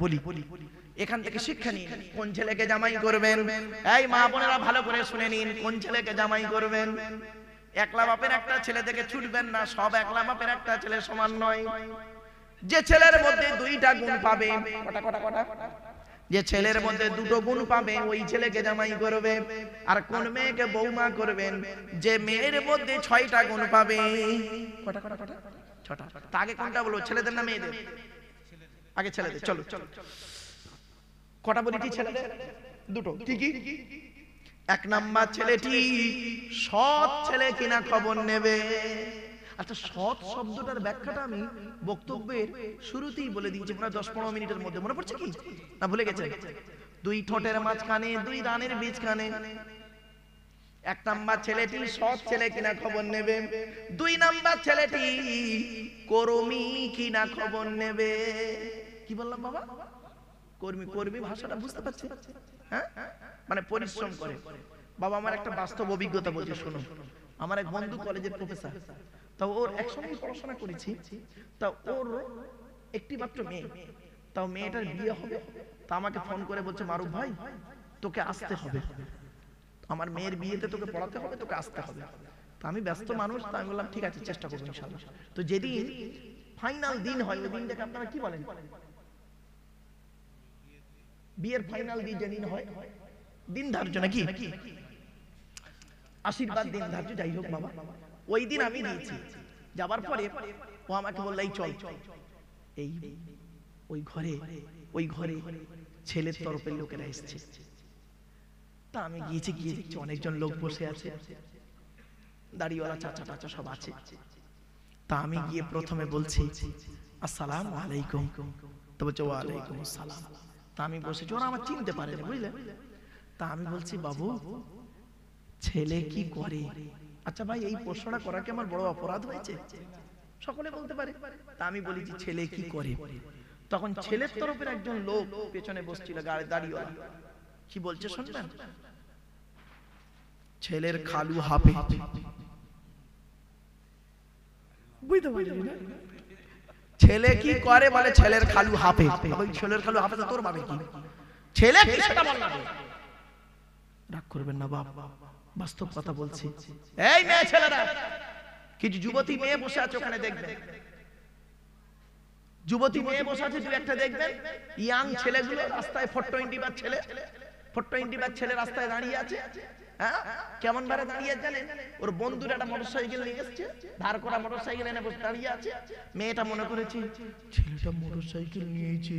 বলি এখান থেকে শিক্ষা নিন, কোন ছেলেকে জামাই করবেন। এই মা বোনেরা ভালো করে শুনে নিন, কোন ছেলেকে জামাই করবেন। একলা বাপের একটা ছেলে থেকে ছুটবেন না, সব একলা বাপের একটা ছেলে সমান নয়। যে ছেলের মধ্যে দুইটা গুণ পাবে, যে ছেলের মধ্যে দুটো গুণ পাবে ওই ছেলেকে জামাই করবে। আর কোন মেয়েকে বৌমা করবেন, যে মেয়ের মধ্যে 6টা গুণ পাবে। ছটা। তা আগে কোনটা বলবো, ছেলেদের না মেয়েদের? আগে ছেলেদের। চলো কটা বলেছি ছেলেদের? দুটো। কি কি? 1 নাম্বার ছেলেটি সৎ ছেলে কিনা খবর নেবে। আচ্ছা, সৎ শব্দটার ব্যাখ্যাটা আমি বক্তব্যের শুরুতেই বলে দিয়েছি, প্রায় 10-15 মিনিটের মধ্যে। মনে পড়ছে কি না ভুলে গেছে? 2 ঠোঁটের মাঝখানে 2 দানের বীজখানে। 1 নাম্বার ছেলেটি সৎ ছেলে কিনা খবর নেবে। 2 নাম্বার ছেলেটি কর্মী কিনা খবর নেবে। কি বললাম বাবা? কর্মী। কর্মী ভাষাটা বুঝতে পারছি? হ্যাঁ, মানে পরিশ্রম করে। বাবা আমার একটা বাস্তব অভিজ্ঞতা বলছে, শোনো। আমার এক বন্ধু কলেজের প্রফেসর, তাও ওর একসঙ্গে পড়াশোনা করেছি। তা ওর একটি মাত্র মেয়ে, তাও মেয়েটার বিয়ে হবে। তা আমাকে ফোন করে বলছে, মারুফ ভাই তোকে আসতে হবে, আমার মেয়ের বিয়েতে তোকে পড়াতে হবে, তোকে আসতে হবে। তা আমি ব্যস্ত মানুষ, তা আমি বললাম ঠিক আছে, চেষ্টা করবো ইনশাআল্লাহ। তো যেদিন ফাইনাল দিন হয়, ওই দিনটাকে আপনারা কি বলেন? বিয়ের ফাইনাল দিন যেদিন হয়, দিন ধার্য নাকি আশীর্বাদ দিন ধার্য, যাই হোক বাবা, ওই দিন আমি দিয়েছি। যাবার পরে ও আমাকে বলল, এই চল, এই ওই ঘরে ছেলের তরফের লোকেরা এসেছে। তা আমি গিয়েছি, গিয়ে দেখছি অনেকজন লোক বসে আছে, দাড়িওয়ালা চাচা টাচা সব আছে। তা আমি গিয়ে প্রথমে বলছি আসসালামু আলাইকুম। তো বলছে ওয়ালাইকুম আসসালাম। তা আমি বসেছি, ওরা আমার চিনতে পারেনি, বুঝলে। তা আমি বলছি, বাবু ছেলে কি করে? আচ্ছা ভাই, এই প্রশ্নটা করা কি আমার বড় অপরাধ হয়েছে? সকলে বলতে পারে। তা আমি বলেছি ছেলে কি করে। তখন ছেলের তরফের একজন লোক পেছনে বসছিল, দাড়িওয়ালা, কি বলছে শুনবেন? ছেলের খালু হাফে। বুঝতে পারলি না? ছেলে কি করে বলে ছেলের খালু হাফে। ওই ছেলের খালু হাফে তো তোর ভাবে কি? ছেলে কি সেটা বল না। রাগ করবেন না বাপ, বাস্তব কথা বলছি। এই মেয়ে ছেলেরা, কিছু যুবতী মেয়ে বসে আছে ওখানে, দেখবেন যুবতী মেয়ে বসে আছে, দু একটা দেখবেন। ইয়াং ছেলেগুলো রাস্তায় 420 বার ছেলে, 420 বার ছেলে রাস্তায় দাঁড়িয়ে আছে। হ্যাঁ, কেমন ভাবে দাঁড়িয়ে জানেন? ওর বন্ধুরা একটা মোটরসাইকেল নিয়ে এসেছে, ধার করা মোটরসাইকেল এনে বসে দাঁড়িয়ে আছে। মেয়েটা মনে করেছে ছেলেটা মোটরসাইকেল নিয়েছে,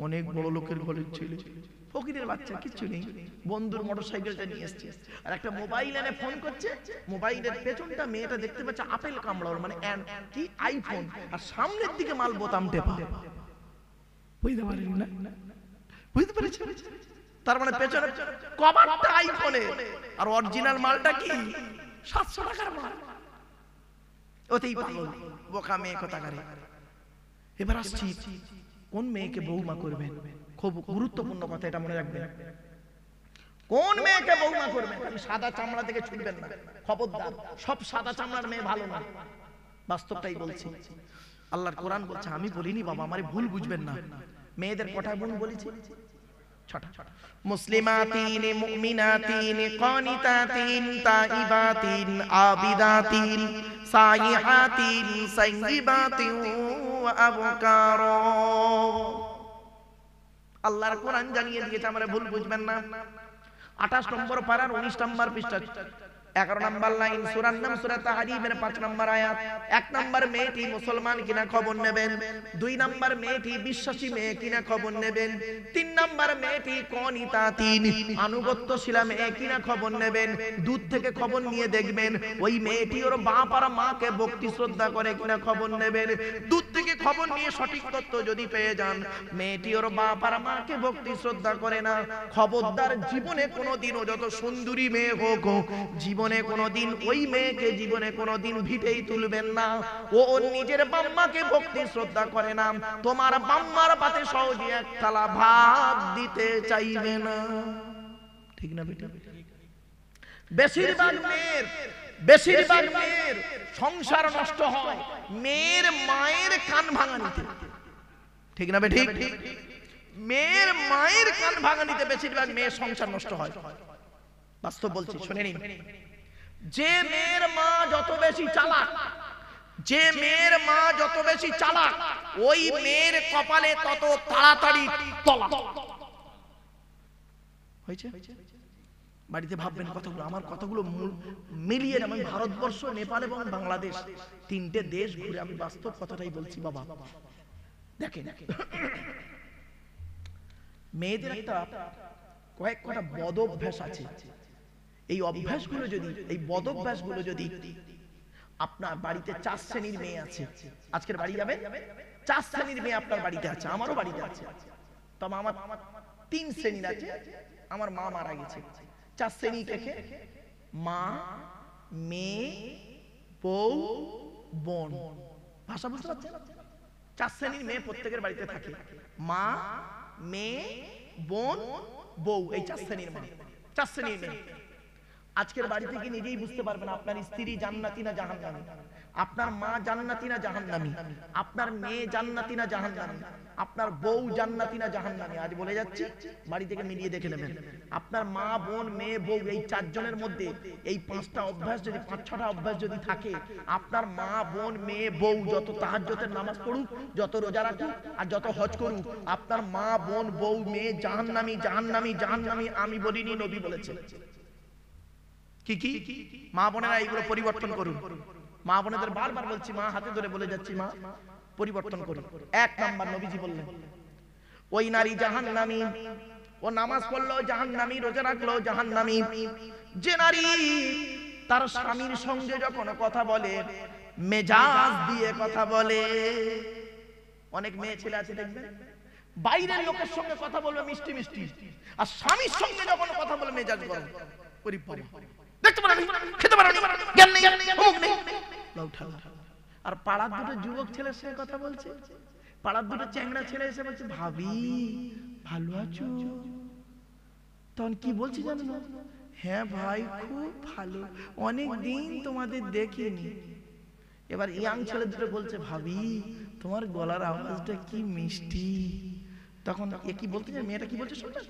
অনেক বড় লোকের ঘরের ছেলে, ফকিরের বাচ্চা, কিচ্ছু নেই। বন্ধুর মোটরসাইকেলটা নিয়ে এসেছে, আর একটা মোবাইল এনে ফোন করছে। মোবাইলের পেছনটা মেয়েটা দেখতে পাচ্ছে আপেল কামড়ার, মানে কি আইফোন, আর সামনের দিকে মাল বোতাম টেপা। বুঝতে পারেন না? বুঝতে পেরেছেন? তার মানে পেছনে কভারটা আইফোনে, আর অরিজিনাল মালটা কি 700 টাকার মাল। ওতেই পাগল, বোকা মেয়ে কোথাকারে। এবার আসছি, কোন মেয়েকে বৌমা করবেন? খুব গুরুত্বপূর্ণ কথা, এটা মনে রাখবেন। কোন মেয়েকে বৌমা করবেন? খালি সাদা চামড়া থেকে ছুটবেন না, খবরদার। সব সাদা চামড়ার মেয়ে ভালো না, বাস্তবটাই বলছি। আল্লাহর কোরআন বলছে, আমি বলিনি বাবা, আমারে ভুল বুঝবেন না। মেয়েদের কটা গুণ বলেছি? 6টা। মুসলিমাতিন, মুমিনাতিন, কানিতাতিন, তাইবাতিন, আবিদাতিন, সাইহাতিন, সাইয়িবাতিন ওয়া আবকার। আল্লাহর কোরআন জানিয়ে দিয়েছে, আমরা ভুল বুঝবেন না। 28 নম্বর পারার 19 নম্বর পৃষ্ঠা, 11 নম্বর লাইন, সূরার নাম সূরা তাহরিমের 5 নম্বর আয়াত। 1 নম্বর মেয়েটি মুসলমান কিনা খবর নেবেন। 2 নম্বর মেয়েটি বিশ্বাসী মেয়ে কিনা খবর নেবেন। 3 নম্বর মেয়েটি কনিতাতিন, আনুগত্যশীলা মেয়ে কিনা খবর নেবেন। দূর থেকে খবর নিয়ে দেখবেন ওই মেয়েটি ওর বাপ আর মাকে ভক্তি শ্রদ্ধা করে কিনা খবর নেবেন। দূর থেকে খবর নিয়ে সঠিক তথ্য যদি পেয়ে যান মেয়েটি ওর বাপ আর মাকে ভক্তি শ্রদ্ধা করে না, খবরদার জীবনে কোনোদিনও, যত সুন্দরী মেয়ে হোক, জীবনে কোনোদিন ওই মেয়েকে জীবনে কোনোদিন ভিটেই তুলবেন না। ও ওর নিজের বাম্মাকে ভক্তি শ্রদ্ধা করে না, তোমার বাম্মার পাতে সহজে এক থালা ভাত দিতে চাইবে না। ঠিক না বেটা? বেশিরভাগ মেয়ের সংসার নষ্ট হয় মেয়ের মায়ের কান ভাঙানিতে। ঠিক না বে? ঠিক। মেয়ের মায়ের কান ভাঙানিতে বেশিরভাগ মেয়ের সংসার নষ্ট হয়। বাস্তব বলছি, শুনে নিন। যে মেয়ের মা যত বেশি চালাক, যে মেয়ের মা যত বেশি চালাক, ওই মেয়ের কপালে তত তাড়াতাড়ি তলা হয়েছে। বাড়িতে ভাববেন কথাগুলো, আমার কথাগুলো মিলিয়ে আমি ভারতবর্ষ, নেপাল এবং বাংলাদেশ তিনটে দেশ ঘুরে আমি বাস্তব কথাটাই বলছি বাবা। দেখেন, মেয়েদের একটা কয়েকটা বদ অভ্যাস আছে। এই অভ্যাসগুলো যদি, এই বদ অভ্যাসগুলো যদি আপনার বাড়িতে 4 শ্রেণীর মেয়ে আছে, আজকের বাড়ি যাবে 4 শ্রেণীর মেয়ে আপনার বাড়িতে আছে, আমারও বাড়িতে আছে। তবে আমার 3 শ্রেণীর আছে, আমার মা মারা গেছে। 4 শ্রেণী থেকে মা, মেয়ে, বউ, বোন। ভাষা বুঝতে পারছেন? 4 শ্রেণীর মেয়ে প্রত্যেকের বাড়িতে থাকে। মা, মেয়ে, বোন, বউ, এই 4 শ্রেণীর মেয়ে। 4 শ্রেণীর মেয়ে আজকের বাড়ি থেকে নিজেই বুঝতে পারবেন আপনার স্ত্রী জান্নাতি না জাহান্নামী, আপনার মা জান্নাতি না জাহান্নামী, আপনার মেয়ে জান্নাতি না জাহান্নামী, আপনার বউ জান্নাতি না জাহান্নামী। আজ বলে যাচ্ছি, বাড়ি থেকে মিলিয়ে দেখে নেবেন। আপনার মা, বোন, মেয়ে, বউ, এই 4 জনের মধ্যে এই 5টা অভ্যাস যদি, 5-6টা অভ্যাস যদি থাকে, আপনার মা, বোন, মেয়ে, বউ যত তাহাজ্জুদের নামাজ পড়ুক, যত রোজা রাখুক আর যত হজ করুক, আপনার মা, বোন, বউ, মেয়ে জাহান্নামী, জাহান্নামী, জাহান্নামী। আমি বলিনি, নবী বলেছেন। কি কি মা বোনেরা এইগুলো পরিবর্তন করুন। মা বোনেদের বারবার বলছি, মা হাতে ধরে বলে যাচ্ছি, মা পরিবর্তন করুন। 1 নাম্বার নবীজি বললেন, ওই নারী জাহান্নামী, ও নামাজ পড়লো জাহান্নামী, রোজা রাখলো জাহান্নামী। যে নারী তার স্বামীর সঙ্গে যখন কথা বলে মেজাজ দিয়ে কথা বলে। অনেক মেয়ে ছেলে আছে দেখবেন, বাইরের লোকের সঙ্গে কথা বলবে মিষ্টি মিষ্টি, আর স্বামীর সঙ্গে যখন কথা বলে মেজাজ গরম। দেখতে পারেন, খেতে পারেন, জ্ঞান নেই, অমুক নেই। আর পাড়ার দুটো যুবক ছেলের সঙ্গে কথা বলছে, পাড়ার দুটো চ্যাংড়া ছেলে এসে বলছে, ভাবি ভালো আছো? তখন কি বলছি জানো না? হ্যাঁ ভাই খুব ভালো, অনেক দিন তোমাদের দেখিনি। এবার ইয়াং ছেলে দুটো বলছে, ভাবি তোমার গলার আওয়াজটা কি মিষ্টি। তখন এ কি বলতে যায়, মেয়েটা কি বলছে শুনবে,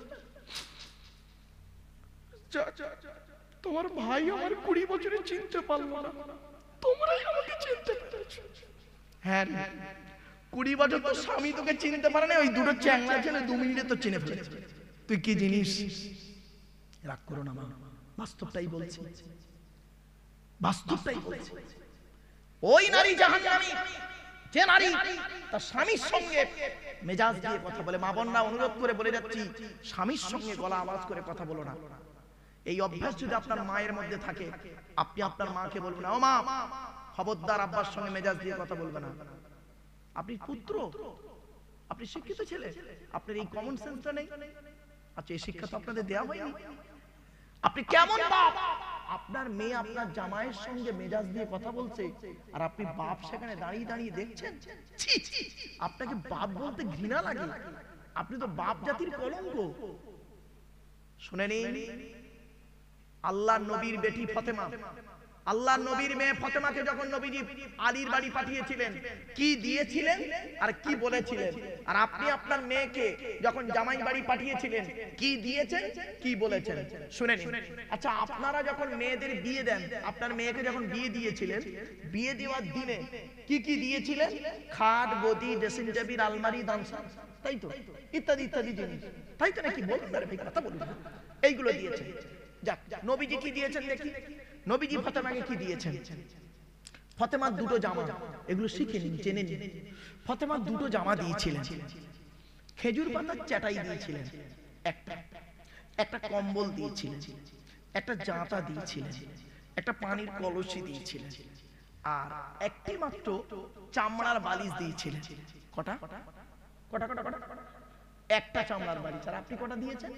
তোমার ভাই আমার 20 বছরে চিনতে পারলো না, তোমরাই আমাকে চিনতে পেরেছো। হ্যাঁ 20 বছর তো স্বামী তোকে চিনতে পারে না, ওই দুটো চ্যাংড়া ছেলে 2 মিনিটে তো চিনে ফেলেছে। তুই কি জিনিস? রাগ করো না মা, বাস্তবটাই বলছি, বাস্তবটাই বলছি। ওই নারী জাহান্নামী, যে নারী তার স্বামীর সঙ্গে মেজাজ দিয়ে কথা বলে। মা বোনরা অনুরোধ করে বলে যাচ্ছি, স্বামীর সঙ্গে গলা আওয়াজ করে কথা বলো না। এই অভ্যাস যদি আপনার মায়ের মধ্যে থাকে, আপনি আপনার মাকে বলবেন, ও মা খবরদার আব্বার সঙ্গে মেজাজ দিয়ে কথা বলবে না। আপনি পুত্র, আপনি শিক্ষিত ছেলে, আপনার এই কমন সেন্সটা নেই। আচ্ছা, এই শিক্ষা তো আপনাদের দেওয়া হয়নি। আপনি কেমন বাপ? আপনার মেয়ে আপনার জামাইয়ের সঙ্গে মেজাজ দিয়ে কথা বলছে, আর আপনি বাপ সেখানে দাঁড়িয়ে দাঁড়িয়ে দেখছেন। আপনাকে বাপ বলতে ঘৃণা লাগে, আপনি তো বাপ জাতির কলঙ্ক। শুনে নিন, আল্লাহর নবীর বেটি ফাতেমা, আল্লাহর নবীর মেয়ে ফাতেমাকে যখন নবীজি আলীর বাড়ি পাঠিয়েছিলেন, কি দিয়েছিলেন আর কি বলেছিলেন? আর আপনি আপনার মেয়েকে যখন জামাই বাড়ি পাঠিয়েছিলেন, কি দিয়েছেন, কি বলেছেন? শুনে নিন। আচ্ছা, আপনারা যখন মেয়েদের বিয়ে দেন, আপনার মেয়েকে যখন বিয়ে দিয়েছিলেন, বিয়ে দেওয়ার দিনে কি কি দিয়েছিলেন? খাট, গদি, ড্রেসিং টেবিল, আলমারি, দানসা, তাই তো, ইত্যাদি ইত্যাদি জিনিস, তাই তো নাকি? বলুন না ভাই, কথা বলুন। এইগুলো দিয়েছেন। যাক, নবীজি কি দিয়েছেন দেখি। নবীজি ফাতেমাকে কি দিয়েছেন? ফাতেমার 2টো জামা, এগুলো শিখে নিন, জেনে নিন। ফাতেমার 2টো জামা দিয়েছিলেন, খেজুর পাতার চাটাই দিয়েছিলেন, একটা কম্বল দিয়েছিলেন, একটা জাঁতা দিয়েছিলেন, একটা পানির কলসি দিয়েছিলেন, আর একটি মাত্র চামড়ার বালিশ দিয়েছিলেন। কটা? একটা চামড়ার বালিশ। আর আপনি কটা দিয়েছেন?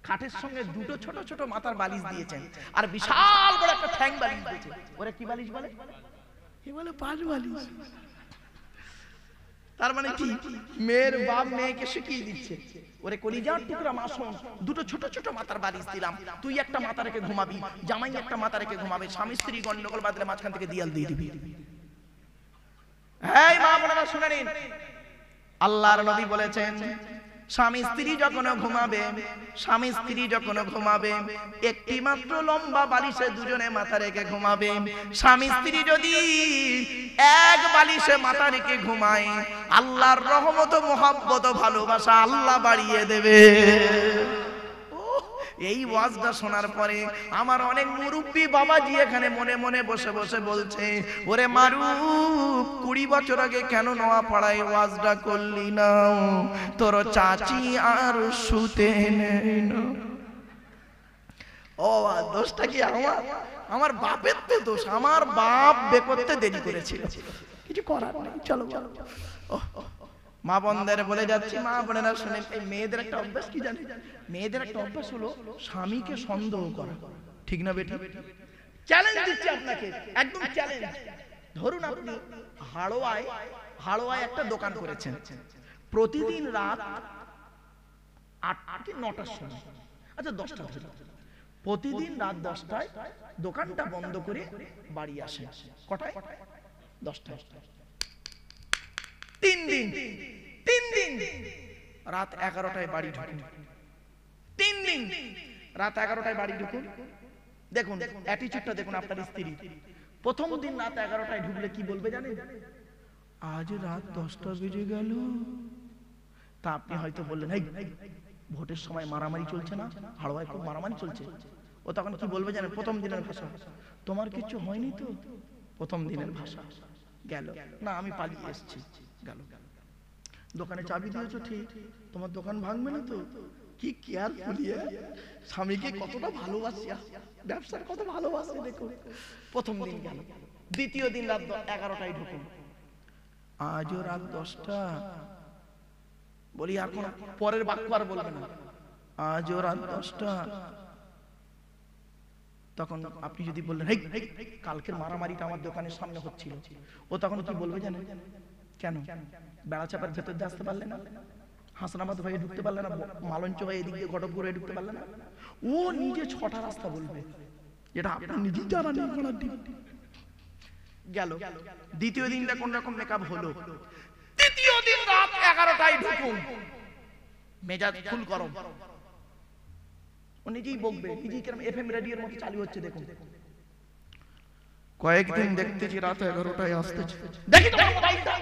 খাটের সঙ্গে 2টো ছোট ছোট মাথার বালিশ দিয়েছেন, আর বিশাল বড় একটা ঠ্যাং বালিশ দিয়েছেন। ওরে কি বালিশ বলে? এ বলে পাঁচ বালিশ। তার মানে কি, মেয়ের বাপ মেয়েকে শিখিয়ে দিচ্ছে, ওরে কলিজার টুকরা মা শোন, 2টো ছোট ছোট মাথার বালিশ দিলাম, তুই একটা মাথা রেখে ঘুমাবি, জামাই একটা মাথা রেখে ঘুমাবে, স্বামী স্ত্রী গন্ডগোল বাঁধলে মাঝখান থেকে দিয়াল দিয়ে দিবি। এই মা বোনেরা শুনে নিন, আল্লাহর নবী বলেছেন, স্বামী স্ত্রী যখন ঘুমাবে, স্বামী স্ত্রী যখন ঘুমাবে, একটি মাত্র লম্বা বালিশে দুজনে মাথা রেখে ঘুমাবে। স্বামী স্ত্রী যদি এক বালিশে মাথা রেখে ঘুমায়, আল্লাহর রহমত, মহব্বত, ভালোবাসা আল্লাহ বাড়িয়ে দেবে। এই ওয়াজটা শোনার পরে আমার অনেক মুরব্বী বাবাজি এখানে মনে মনে বসে বসে বলছে, ওরে মারুফ, 20 বছর আগে কেন নোয়াপাড়ায় ওয়াজটা করলি না? তোর চাচি আর শুতে নেই না। ও দোষটা কি আমার? আমার বাপের তো দোষ। আমার বাপ বে করতে দেরি করেছিল, কিছু করার নেই। চলো চলো। মা বোনদের বলে যাচ্ছি, মা বোনেরা শুনেন, এই মেয়েদের একটা অভ্যাস কি জানেন? মেয়েদের একটা অভ্যাস হলো স্বামীকে সন্দেহ করা। ঠিক না বেটি? চ্যালেঞ্জ দিচ্ছি আপনাকে, একদম চ্যালেঞ্জ। ধরুন আপনি হাড়োয়ায় একটা দোকান করেছেন, প্রতিদিন রাত 8 কি 9টার সময়, আচ্ছা 10টা ধরে, প্রতিদিন রাত 10টায় দোকানটা বন্ধ করে বাড়ি আসে। কটায়? 10টায়। 3 দিন রাত 11টায় বাড়ি ঢুকুন। 3 দিন রাত 11টায় বাড়ি ঢুকুন। দেখুন অ্যাটিটিউডটা দেখুন আপনার স্ত্রী। প্রথম দিন রাত 11টায় ঢুকলে কি বলবে জানেন? আজ রাত 10টা বেজে গেল। তা আপনি হয়তো বললেন, এই ভোটের সময় মারামারি চলছে না, হাড়োয়ায় খুব মারামারি চলছে। ও তখন কি বলবে জানেন? প্রথম দিনের ভাষা, তোমার কিছু হয়নি তো? প্রথম দিনের ভাষা গেল না, আমি পালিয়ে এসেছি। গেল। দোকানে চাবি দিয়েছো ঠিক, তোমার দোকান ভাঙবে না তো? কি কেয়ারফুলি, স্বামীকে কতটা ভালোবাসি, ব্যবসার কত ভালোবাসি দেখো। প্রথম দিন গেল। দ্বিতীয় দিন রাত 11টায় ঢুকুন। আজও রাত 10টা। বলি এখন পরের বাক্য আর বলবে না, আজও রাত 10টা। তখন আপনি যদি বললেন, হেই কালকের মারামারিটা আমার দোকানের সামনে হচ্ছিল, ও তখন কি বলবে জানেন? কেন বেড়া চাপার ভেতর দিয়ে আসতে পারলে না? হাসনাবাদ হয়ে ঢুকতে পারলে না? মালঞ্চ হয়ে এদিক দিয়ে ঘটকপুর হয়ে ঢুকতে পারলে না? ও নিজে 6টা রাস্তা বলবে, যেটা আপনার নিজেই জানা নেই। গেল। দ্বিতীয় দিনটা কোন রকম মেকআপ হলো। তৃতীয় দিন রাত 11টায় ঢুকুন, মেজাজ ফুল গরম। ও নিজেই বকবে, নিজেই কেরম এফএম রেডিওর মতো চালু হচ্ছে দেখুন। কয়েকদিন দেখতেছি রাত 11টায় আসতেছে, দেখি তোমার মোবাইলটা।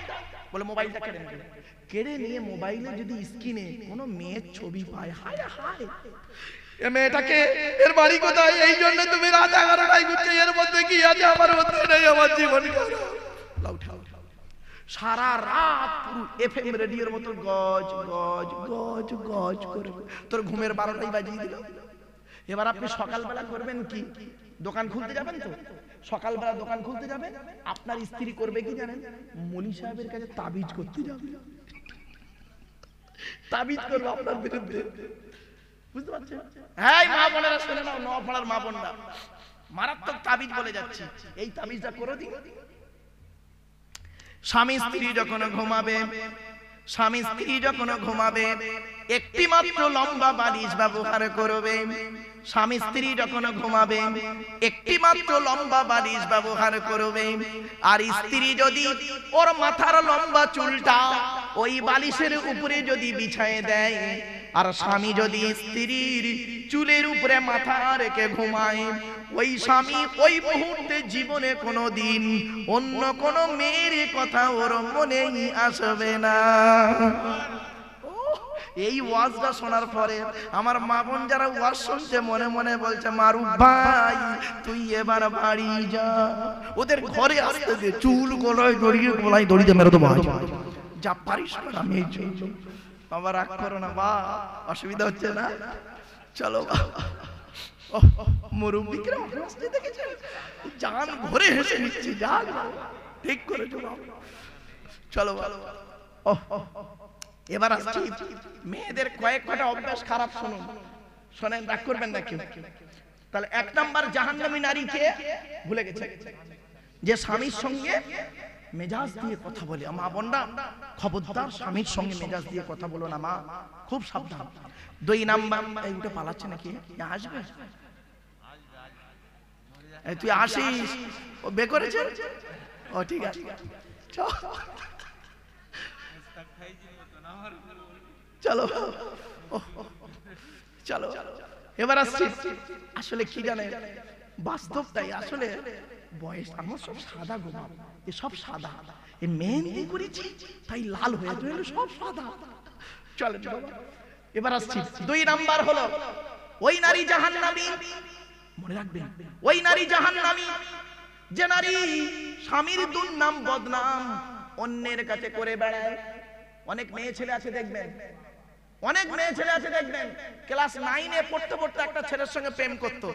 বলে মোবাইলটা কেড়ে নেবে। কেড়ে নিয়ে মোবাইলে যদি স্ক্রিনে কোনো মেয়ের ছবি পায়, হায় হায়, এ মেয়েটাকে, এর বাড়ি কোথায়? এই জন্য তুমি রাত 11টায় ঘুরছো, এর মধ্যে কি আছে? আমার মধ্যে নেই, আমার জীবন। সারা রাত পুরো এফএম রেডিওর মতো গজ গজ গজ গজ করে তোর ঘুমের 12টাই বাজিয়ে দিল। এবার আপনি সকালবেলা করবেন কি? দোকান খুলতে যাবেন তো, সকালবেলা দোকান খুলতে যাবেন, আপনার স্ত্রী করবে কি জানেন? মলি সাহেবের কাছে তাবিজ করতে যাবে। তাবিজ করবে আপনার বিরুদ্ধে, বুঝতে পারছেন? হ্যাঁ মা বোনেরা শুনে নাও, নোয়াপাড়ার মা বোনরা, মারাত্মক তাবিজ বলে যাচ্ছি। এই তাবিজটা করে দিন। স্বামী স্ত্রী যখন ঘুমাবে, স্বামী স্ত্রী যখন ঘুমাবে, একটি মাত্র লম্বা বালিশ ব্যবহার করবে। স্বামী স্ত্রী যখন ঘুমাবে, একটি মাত্র লম্বা বালিশ ব্যবহার করবে। আর স্ত্রী যদি ওর মাথার লম্বা চুলটা ওই বালিশের উপরে যদি বিছায়ে দেয়, আর স্বামী যদি স্ত্রীর চুলের উপরে মাথা রেখে ঘুমায়, ওই স্বামী ওই মুহূর্তে জীবনে কোনোদিন অন্য কোনো মেয়ের কথা ওর মনেই আসবে না। এই ওয়াজটা শোনার পরে আমার মা বোন যারা ওয়াজ শুনছে মনে মনে বলছে, মারুফ ভাই তুই এবার বাড়ি যা, ওদের ঘরে আসতে দে, চুল গলায় দড়িয়ে মেরে দেবো, যা পারিস আমি। বাবা রাগ করো না, বা অসুবিধা হচ্ছে না? চলো মুরব্বী দেখেছেন, জান ভরে হেসে নিচ্ছি, জান ঠিক করেছো। চলো এবার আসছি মেয়েদের কয়েকটা অভ্যাস খারাপ। শুনুন, শোনেন, রাগ করবেন না কেউ। তাহলে 1 নাম্বার জাহান্নামী নারীকে ভুলে গেছে, যে স্বামীর সঙ্গে মেজাজ দিয়ে কথা বলে। মা বোনরা খবরদার স্বামীর সঙ্গে মেজাজ দিয়ে কথা বলো না মা, খুব সাবধান। 2 নাম্বার, এই উঠে পালাচ্ছে নাকি? আসবে, তুই আসিস, ও বে করেছে, ও ঠিক আছে। চলো চলো এবার আসছি। আসলে কি জানেন, বাস্তবটাই আসলে বয়স আমার সব সাদা গো, এ সব সাদা, এ মেহেন্দি করেছি তাই লাল হয়ে গেল, সব সাদা। চলো বাবা, এবার আসছি। 2 নাম্বার হলো ওই নারী জাহান্নামী, মনে রাখবেন, ওই নারী জাহান্নামী যে নারী স্বামীর দুর্নাম বদনাম অন্যের কাছে করে বেড়ায়। অনেক মেয়ে ছেলে আছে দেখবেন, অনেক মেয়ে ছেলে আছে দেখবেন, ক্লাস 9-এ পড়তে পড়তে একটা ছেলের সঙ্গে প্রেম করতো,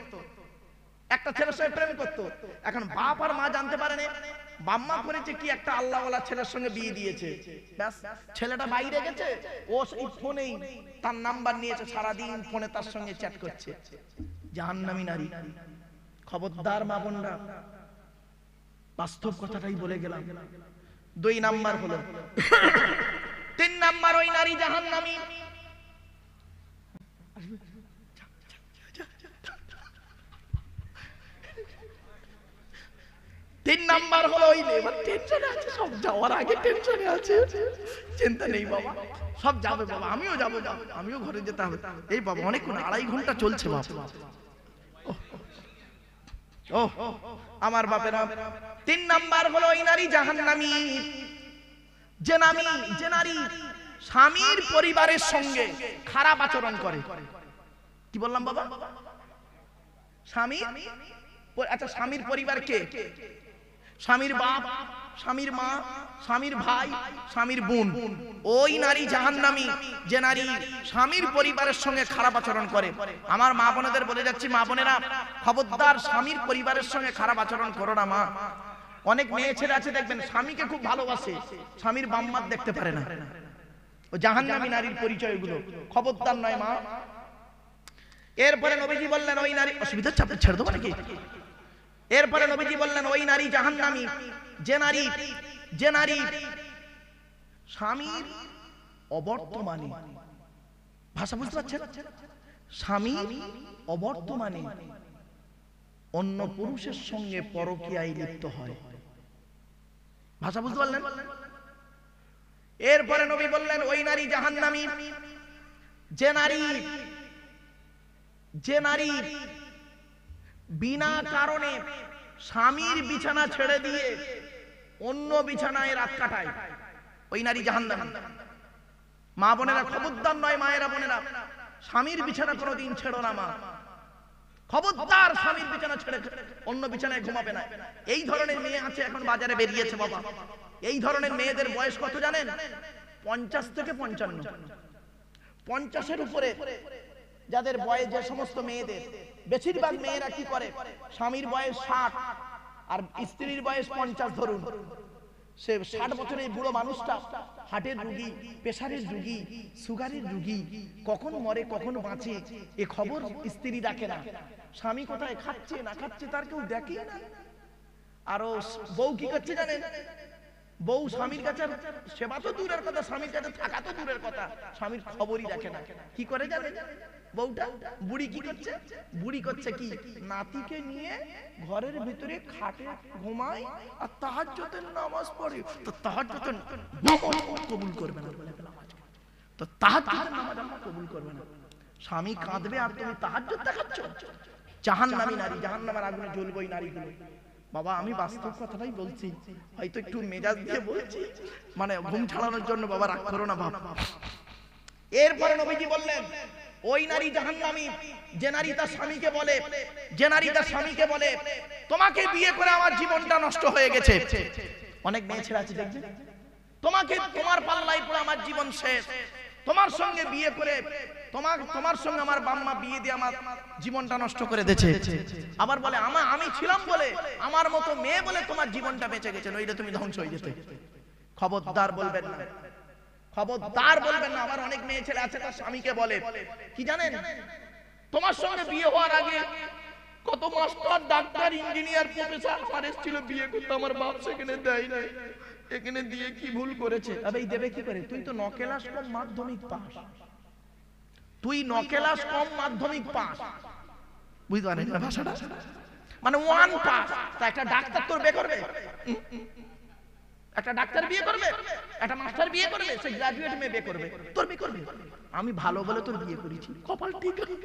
একটা ছেলের সঙ্গে প্রেম করতো। এখন বাপ আর মা জানতে পারেনি, বাম্মা করেছে কি, একটা আল্লাহওয়ালা ছেলের সঙ্গে বিয়ে দিয়েছে। ব্যাস, ছেলেটা বাইরে গেছে, ও সেই ফোনেই তার নাম্বার নিয়েছে, সারাদিন ফোনে তার সঙ্গে চ্যাট করছে। জাহান্নামী নারী। খবরদার মা বোনরা, বাস্তব কথাটাই বলে গেলাম। 2 নাম্বার হলো। 3 নাম্বার ওই নারী জাহান্নামী। 3 নাম্বার হলো ওই, এবার টেনশনে আছে, সব যাওয়ার আগে টেনশনে আছে। চিন্তা নেই বাবা, সব যাবে বাবা, আমিও যাবো, আমিও ঘরে যেতে হবে। এই বাবা অনেকক্ষণ, 2.5 ঘন্টা চলছে বাবা। ও আমার বাপেরা, 3 নাম্বার হলো ওই নারী জাহান্নামী যে নারী স্বামীর পরিবারের সঙ্গে খারাপ আচরণ করে। কি বললাম বাবা? স্বামী, আচ্ছা স্বামীর পরিবার কে? স্বামীর বাপ, স্বামীর মা, স্বামীর ভাই, স্বামীর বোন। ওই নারী জাহান্নামী যে নারী স্বামীর পরিবারের সঙ্গে খারাপ আচরণ করে। আমার মা বোনেদের বলে যাচ্ছি, মা বোনেরা খবরদার স্বামীর পরিবারের সঙ্গে খারাপ আচরণ করো না মা। অনেক মেয়ে ছেলে আছে দেখবেন, স্বামীকে খুব ভালোবাসে, স্বামীর বাম্মাত দেখতে পারে না। ও জাহান্নামী নারীর পরিচয় গুলো, খবরদার নয় মা। এরপরে নবীজি বললেন ওই নারী, অসুবিধা চাপে ছেড়ে দেবো নাকি? এরপরে নবীজি বললেন ওই নারী জাহান্নামী যে নারী স্বামীর অবর্তমানে, ভাষা বুঝতে পারছেন, স্বামীর অবর্তমানে অন্য পুরুষের সঙ্গে পরকীয়ায় লিপ্ত হয়। ভাষা বুঝতে পারলেন? এরপরে নবী বললেন ওই নারী জাহান্নামী যে নারী বিনা কারণে স্বামীর বিছানা ছেড়ে দিয়ে অন্য বিছানায় রাত কাটায়, ওই নারী জাহান্নামী। মা বোনেরা খবরদার নয়, মায়েরা বোনেরা, স্বামীর বিছানা কোনোদিন ছেড়ো না মা। খবরদার স্বামীর বিছানা ছেড়ে অন্য বিছানায় ঘুমাবে না। এই ধরনের মেয়ে আছে এখন বাজারে বেরিয়েছে বাবা। এই ধরনের মেয়েদের বয়স কত জানেন? 50 থেকে 55। 50-এর উপরে যাদের বয়স, যে সমস্ত মেয়েদের, বেশিরভাগ মেয়েরা কি করে, স্বামীর বয়স 60 আর স্ত্রীর বয়স 50 ধরুন, সে 60 বছরের বুড়ো মানুষটা হার্টের রোগী, প্রেসারের রোগী, সুগারের রোগী, কখন মরে কখন বাঁচে এ খবর স্ত্রী রাখে না। স্বামী কোথায় খাচ্ছে না খাচ্ছে তার কেউ দেখে না। আর বউ কি করছে জানেন? বউ স্বামীর কাছে সেবা তো দূরের কথা, স্বামীর কাছে থাকা তো দূরের কথা, স্বামীর খবরই রাখে না। কি করে জানেন বউটা? বুড়ি কি করছে? বুড়ি করছে কি, নাতিকে নিয়ে ঘরের ভিতরে খাটে ঘুমায় আর তাহাজ্জুদের নামাজ পড়ে। তো তাহাজ্জুদের নামাজ কবুল করবে না বলে গেলাম আজকে, তো তাহাজ্জুদের নামাজ আমরা কবুল করবে না। স্বামী কাঁদবে আর তুমি তাহাজ্জুদ দেখাচ্ছ। জাহান্নামী নারী, জাহান্নামের আগুনে জ্বলবে ওই নারীগুলো। বাবা আমি বাস্তব কথাটাই বলছি, হয়তো একটু মেজাজ দিয়ে বলছি, মানে ঘুম ছাড়ানোর জন্য বাবা রাগ করো না বাবা। এরপরে নবীজি বললেন ওই নারী জাহান্নামী যে নারী তার স্বামীকে বলে তোমাকে বিয়ে করে আমার জীবনটা নষ্ট হয়ে গেছে। অনেক মেয়ে ছেলে আছে দেখবেন, তোমার পাল্লায় পড়ে আমার জীবন শেষ, তোমার সঙ্গে বিয়ে করে তোমার সঙ্গে আমার বাম্মা বিয়ে দিয়ে আমার জীবনটা নষ্ট করে দিয়েছে। আবার বলে আমি ছিলাম বলে, আমার মতো মেয়ে বলে তোমার জীবনটা বেঁচে গেছে, নইলে তুমি ধ্বংস হয়ে যেতে। খবরদার বলবেন না, খবরদার বলবেন না। আবার অনেক মেয়ে ছেলে আছে তার স্বামীকে বলে কি জানেন, তোমার সঙ্গে বিয়ে হওয়ার আগে কত মাস্টার, ডাক্তার, ইঞ্জিনিয়ার, প্রফেসর আমার ছিল বিয়ে করতে, আমার বাপ সেখানে দেয় নাই, এখানে দিয়ে কি ভুল করেছে। আবে এই দেবে কি করে? তুই তো 9 ক্লাস কম মাধ্যমিক পাস, তুই 9 ক্লাস কম মাধ্যমিক পাস, বুঝতে পারেন না ভাষাটা? মানে 1 পাস, তা একটা ডাক্তার তোর বে করবে? একটা ডাক্তার বিয়ে করবে, একটা মাস্টার বিয়ে করবে, সে গ্রাজুয়েট মেয়ে বিয়ে করবে, তোর বিয়ে করবে। আমি ভালো বলে তোর বিয়ে করেছি, কপাল ঠিক আছে।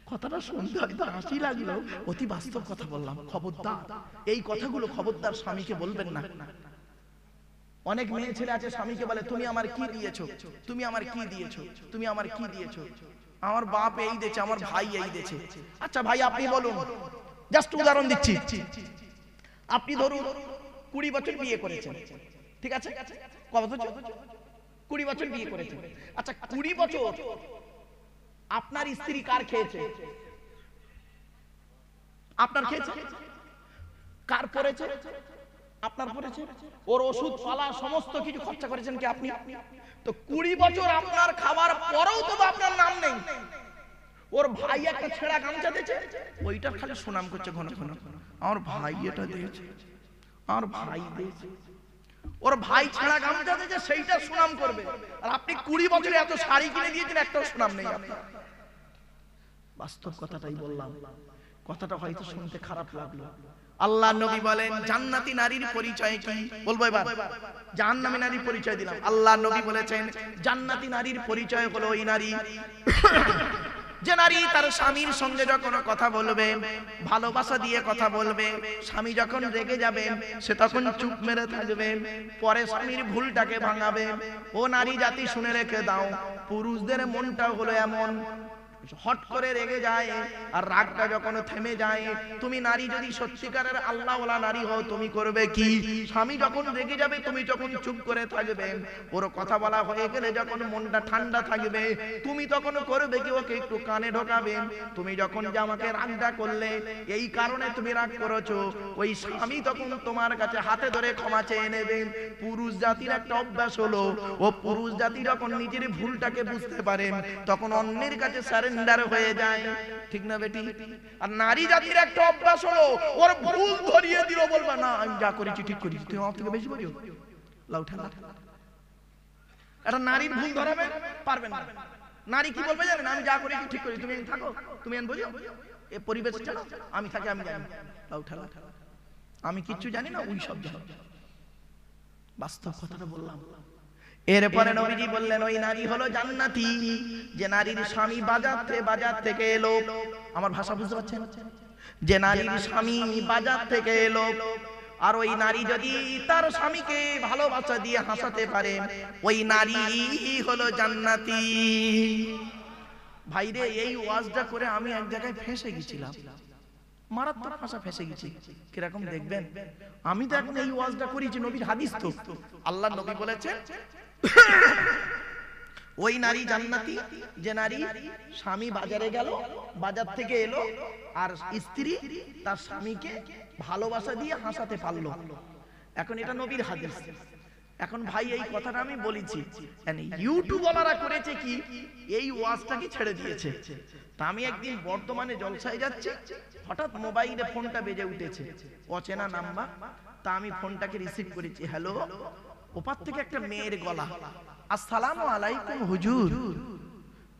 কথাটা শুনতে হয়তো হাসি লাগলো, অতি বাস্তব কথা বললাম। খবরদার এই কথাগুলো খবরদার স্বামীকে বলবেন না। অনেক মেয়ে ছেলে আছে স্বামীকে বলে, তুমি আমার কি দিয়েছো, তুমি আমার কি দিয়েছো, তুমি আমার কি দিয়েছো, আমার বাপ এই দিয়েছে, আমার ভাই এই দিয়েছে। আচ্ছা ভাই আপনি বলুন, জাস্ট উদাহরণ দিচ্ছি, আপনি ধরুন 20 বছর বিয়ে করেছেন, ঠিক আছে? কত বছর? 20 বছর বিয়ে করেছেন। আচ্ছা 20 বছর আপনার স্ত্রী কার খেয়েছে? আপনার খেয়েছে। কার পড়েছে? আপনার পড়েছে। ওর ওষুধ পালা সমস্ত কিছু খরচা করেছেন কি আপনি? তো 20 বছর আপনার খাবার পরেও তো আপনার নাম নেই। ওর ভাই একটা ছেঁড়া গামছা দিয়েছে, ওইটার খালি সুনাম করছে ঘন ঘন, আমার ভাই এটা দিয়েছে, আমার ভাই দিয়েছে। ওর ভাই ছেঁড়া গামছা দিয়েছে, সেইটা সুনাম করবে। আর আপনি 20 বছরে এত শাড়ি কিনে দিয়েছেন, একটাও সুনাম নেই আপনার। বাস্তব কথাটাই বললাম, কথাটা হয়তো শুনতে খারাপ লাগলো। আল্লাহ নবী বলেন জান্নাতি নারীর পরিচয় কি? বলবো এবার, জাহান্নামী নারীর পরিচয় দিলাম। আল্লাহ নবী বলেছেন জান্নাতি নারীর পরিচয় হলো ওই নারী যে নারী তার স্বামীর সঙ্গে যখন কথা বলবে, ভালোবাসা দিয়ে কথা বলবে, স্বামী যখন রেগে যাবে সে তখন চুপ মেরে থাকবে, পরে স্বামীর ভুলটাকে ভাঙাবে। ও নারী জাতি শুনে রেখে দাও, পুরুষদের মনটা হলো এমন, হট করে রেগে যায়, আর রাগটা যখন থেমে যায়, তুমি নারী যদি সত্যিকারের আল্লাহওয়ালা নারী হও, তুমি করবে কি? স্বামী যখন রেগে যাবে তুমি যখন চুপ করে থাকবে, ওর কথা বলা হয়ে গেলে যখন মনটা ঠান্ডা থাকবে, তুমি তখন করবে কি? ওকে একটু কানে ঢোকাবে। তুমি যখন যে আমাকে রাগটা করলে, এই কারণে তুমি রাগ করেছো, ওই স্বামী তখন তোমার কাছে হাতে ধরে ক্ষমা চেয়ে নেবে। পুরুষ জাতির একটা অভ্যাস হলো, ও পুরুষ জাতি যখন নিজের ভুলটাকে বুঝতে পারে তখন অন্যের কাছে সারেন্ডার হয়ে যায়, ঠিক না বেটি? আর নারী জাতির একটা অভ্যাস হলো, ওর ভুল ধরিয়ে দিল, বলবা না আমি যা করেছি ঠিক করেছি, তুমি আমার থেকে বেশি বোঝো, লাউ ঠেলা। একটা নারীর ভুল ধরাবে পারবেন না। নারী কি বলবে জানেন? আমি যা করেছি ঠিক করেছি, তুমি থাকো, তুমি এন বোঝো, এ পরিবেশ ছাড়ো, আমি থাকি, আমি জানি, লাউ ঠেলা, আমি কিচ্ছু জানি না, ওই সব জানো। বাস্তব কথাটা বললাম। এরপরে নবীজি বললেন ওই নারী হলো জান্নাতি যে নারীর স্বামী বাজার থেকে এলো। আমার ভাষা বুঝতে পারছেন? যে নারীর স্বামী বাজার থেকে এলো, আর ওই নারী যদি তার স্বামীকে ভালোবাসা দিয়ে হাসাতে পারে, ওই নারী হলো জান্নাতি। ভাইরে এই ওয়াজটা করে আমি এক জায়গায় ফেঁসে গেছিলাম, মারাত্মক ভাষা ফেঁসে গেছি। কিরকম দেখবেন? আমি তো এখন এই ওয়াজটা করেছি, নবীর হাদিস তো। আল্লাহ নবী বলেছেন ওই নারী জান্নাতি যে নারী স্বামী বাজারে গেল, বাজার থেকে এলো, আর স্ত্রী তার স্বামীকে ভালোবাসা দিয়ে হাসাতে পারলো। এখন এটা নবীর হাদিস। এখন ভাই এই কথাটা আমি বলেছি, ইউটিউবওয়ালারা করেছে কি, এই ওয়াজটাকে ছেড়ে দিয়েছে। তা আমি একদিন বর্তমানে জলসায় যাচ্ছি, হঠাৎ মোবাইলে ফোনটা বেজে উঠেছে, অচেনা নাম্বার। তা আমি ফোনটাকে রিসিভ করেছি, হ্যালো। ওপার থেকে একটা মেয়ের গলা, আসসালামু আলাইকুম হুজুর।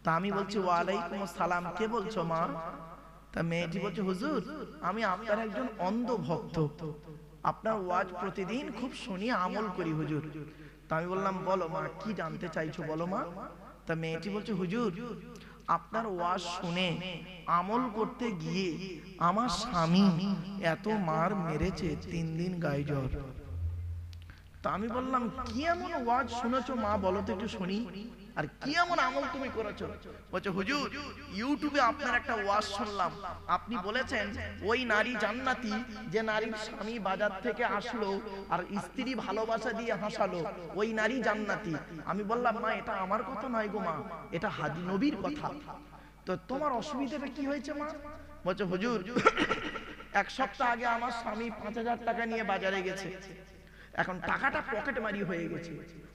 তা আমি বলছি ওয়ালাইকুম আসসালাম, কে বলছো মা? তা মেয়েটি বলছে হুজুর আমি আপনার একজন অন্ধ ভক্ত, আপনার ওয়াজ প্রতিদিন খুব শুনি, আমল করি হুজুর। তা আমি বললাম বলো মা, কি জানতে চাইছো বলো মা। তা মেয়েটি বলছে হুজুর আপনার ওয়াজ শুনে আমল করতে গিয়ে আমার স্বামী এত মার মেরেছে, 3 দিন গায়ে জ্বর। তা আমি বললাম কি এমন ওয়াজ শুনেছো মা, বলো তো একটু শুনি, আর কি এমন আমল তুমি করেছো? বলছে হুজুর ইউটিউবে আপনার একটা ওয়াজ শুনলাম, আপনি বলেছেন ওই নারী জান্নাতি যে নারীর স্বামী বাজার থেকে আসলো আর স্ত্রী ভালোবাসা দিয়ে হাসালো, ওই নারী জান্নাতি। আমি বললাম মা এটা আমার কথা নয় গো মা, এটা হাদি নবীর কথা। তো তোমার অসুবিধাটা কি হয়েছে মা? বলছে হুজুর 1 সপ্তাহ আগে আমার স্বামী 5000 টাকা নিয়ে বাজারে গেছে, এখন টাকাটা পকেট মারি হয়ে গেছে,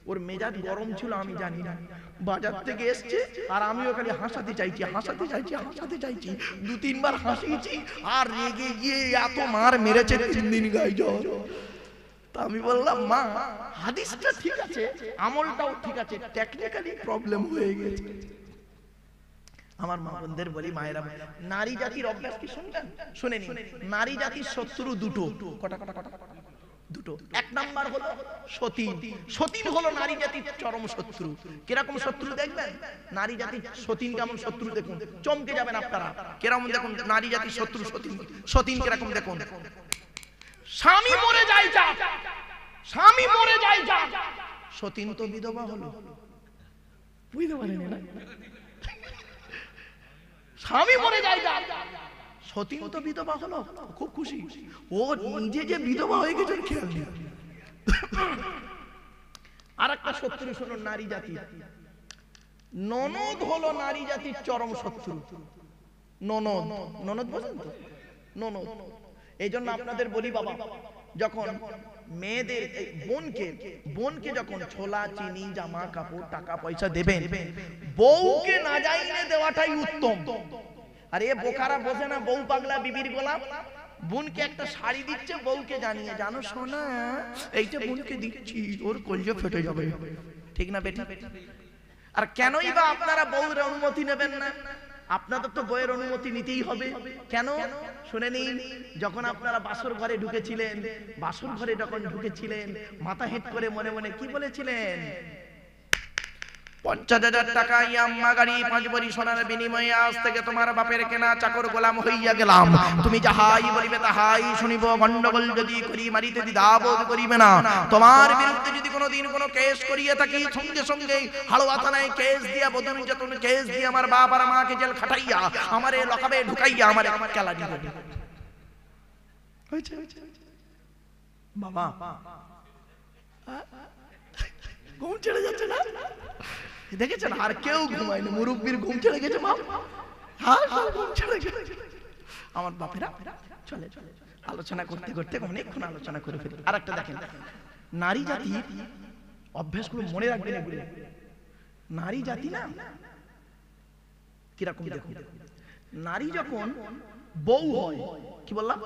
ওর মেজাজ গরম ছিল আমি জানি না, বাজার থেকে এসছে আর আমি ওখানে হাসাতে চাইছি 2-3 বার হাসিয়েছি, আর রেগে গিয়ে এত মার মেরেছে 3 দিন গায়ে জ্বর। তা আমি বললাম মা হাদিসটা ঠিক আছে, আমলটাও ঠিক আছে, টেকনিক্যালি প্রবলেম হয়ে গেছে। আমার মা বোনদের বলি, মায়েরা নারী জাতির অভ্যাস কি শুনবেন? শুনে নিন। নারী জাতির শত্রু দুটো, কটা দুটো। এক নাম্বার হলো সতীন। সতীন হলো নারী জাতির চরম শত্রু। কিরকম শত্রু দেখবেন? নারী জাতির সতীন কেমন শত্রু দেখুন, চমকে যাবেন আপনারা। কিরকম দেখুন নারী জাতির শত্রু সতীন। সতীন কিরকম দেখুন, স্বামী মরে যায় যা, স্বামী মরে যায় যা, সতীন তো বিধবা হলো। বুঝতে পারেন না? স্বামী মরে যায় যা, সতীন তো বিধবা হলো, খুব খুশি। ও নিজে যে বিধবা হয়ে গেছে খেয়াল নেই। আর একটা শত্রু শুনুন নারী জাতি, ননদ হলো নারী জাতির চরম শত্রু। ননদ, ননদ বোঝেন তো? ননদ। এই জন্য আপনাদের বলি বাবা, যখন মেয়েদের বোনকে যখন ছোলা চিনি জামা কাপড় টাকা পয়সা দেবেন, বউকে না যাইনে দেওয়াটাই উত্তম। আর এ বোকারা বোঝে না, বউ পাগলা বিবির গোলাপ। বোনকে একটা শাড়ি দিচ্ছে, বউকে জানিয়ে, জানো সোনা এইটা বোনকে দিচ্ছি, ওর কলজে ফেটে যাবে। ঠিক না বেটি? আর কেনই বা আপনারা বউর অনুমতি নেবেন না? আপনাদের তো বউয়ের অনুমতি নিতেই হবে। কেন শুনে নিন, যখন আপনারা বাসর ঘরে ঢুকেছিলেন, বাসর ঘরে যখন ঢুকেছিলেন, মাথা হেঁট করে মনে মনে কি বলেছিলেন? 50,000 টাকা ইয়াম্মা গাড়ি 5 ভরি সোনার বিনিময়ে আজ থেকে তোমার বাপের কেনা চাকর গোলাম হইয়া গেলাম। তুমি যাহাই বলিবে তাহাই শুনিব, গন্ডগোল যদি করি মারিতে দ্বিধাবোধ করিবে না। তোমার বিরুদ্ধে যদি কোনোদিন কোনো কেস করিয়ে থাকি, সঙ্গে সঙ্গে হালুয়া থানায় কেস দিয়া, বদন যতন কেস দিয়ে আমার বাপ আর মাকে জেল খাটাইয়া, আমারে লকাবে ঢুকাইয়া আমারে কেলা দিবে। হয়েছে বাবা, ঘুম ছেড়ে যাচ্ছে না? দেখেছেন আর কেউ ঘুমায়নি, মুরব্বীর ঘুম ছেড়ে গেছে। মা হ্যাঁ ঘুম ছেড়ে গেছে। আমার বাপেরা চলে চলে আলোচনা করতে করতে অনেকক্ষণ আলোচনা করে ফেলি। আর একটা দেখেন, নারী জাতির অভ্যাসগুলো মনে রাখবেন এগুলো। নারী জাতি না কিরকম দেখুন, নারী যখন বউ হয়, কি বললাম?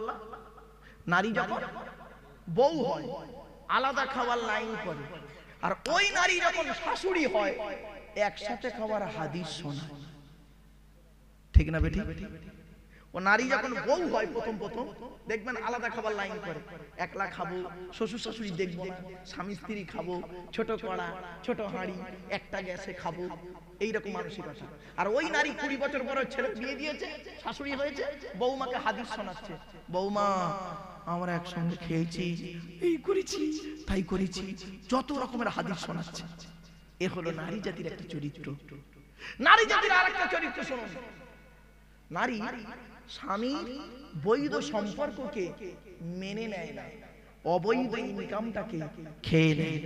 নারী যখন বউ হয় আলাদা খাওয়ার লাইন করে, আর ওই নারী যখন শাশুড়ি হয় একসাথে খাওয়ার হাদিস শোনায়। ঠিক না বেটি? ও নারী যখন বউ হয় প্রথম প্রথম দেখবেন আলাদা খাবার লাইন করে, একলা খাবো, শ্বশুর শাশুড়ি দেখবো না, স্বামী স্ত্রী খাবো, ছোট কড়া ছোট হাঁড়ি একটা গ্যাসে খাবো, এইরকম মানসিকতা। আর ওই নারী 20 বছর পরে ছেলে বিয়ে দিয়েছে, শাশুড়ি হয়েছে, বৌমাকে হাদিস শোনাচ্ছে। বৌমা আমরা একসঙ্গে খেয়েছি, এই করেছি তাই করেছি, যত রকমের হাদিস শোনাচ্ছে। এ হলো নারী জাতির একটা চরিত্র। নারী জাতির আরেকটা চরিত্র শুনুন, নারী স্বামীর বৈধ সম্পর্ককে মেনে নেয় না, অবৈধ ইনকামটাকে খেয়ে নেয়।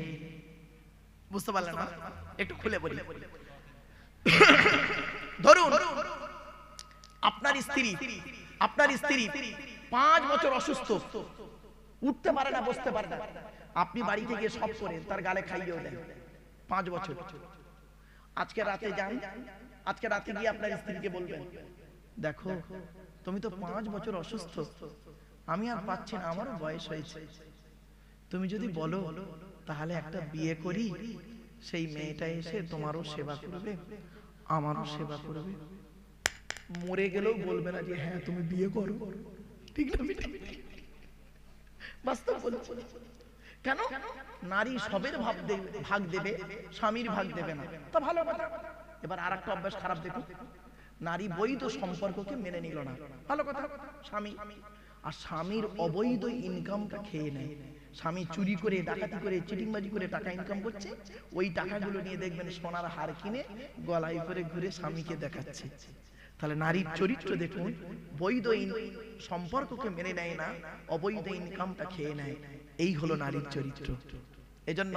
বুঝতে পারলেন না? একটু খুলে বলি। ধরুন আপনার স্ত্রী 5 বছর অসুস্থ, উঠতে পারে না, বসতে পারে না, আপনি বাড়িতে গিয়ে সব করে তার গালে খাইয়েও দেন। 5 বছর। আজকে রাতে যান, আজকে রাতে গিয়ে আপনার স্ত্রীকে বলবেন, দেখো তুমি তো 5 বছর অসুস্থ, আমি আর পাচ্ছি না, আমারও বয়স হয়েছে, তুমি যদি বলো তাহলে একটা বিয়ে করি, সেই মেয়েটা এসে তোমারও সেবা করবে আমারও সেবা করবে, মরে গেলেও বলবে না যে হ্যাঁ তুমি বিয়ে করো। ঠিক না? বাস্তব বলছি। কেন? নারী সবের ভাগ দেবে, স্বামীর ভাগ দেবে না, তা ভালো কথা। এবার আর একটা অভ্যাস খারাপ দেখুন, নারী বৈধ সম্পর্ককে মেনে নিল না, ভালো কথা, স্বামী, আর স্বামীর অবৈধ ইনকামটা খেয়ে নেয়। স্বামী চুরি করে, ডাকাতি করে, চিটিংবাজি করে টাকা ইনকাম করছে, ওই টাকাগুলো নিয়ে দেখবেন সোনার হার কিনে গলায় করে ঘুরে স্বামীকে দেখাচ্ছে। তাহলে নারীর চরিত্র দেখুন, বৈধ সম্পর্ককে মেনে নেয় না, অবৈধ ইনকামটা খেয়ে নেয়। এই হলো নারীর চরিত্র। এজন্য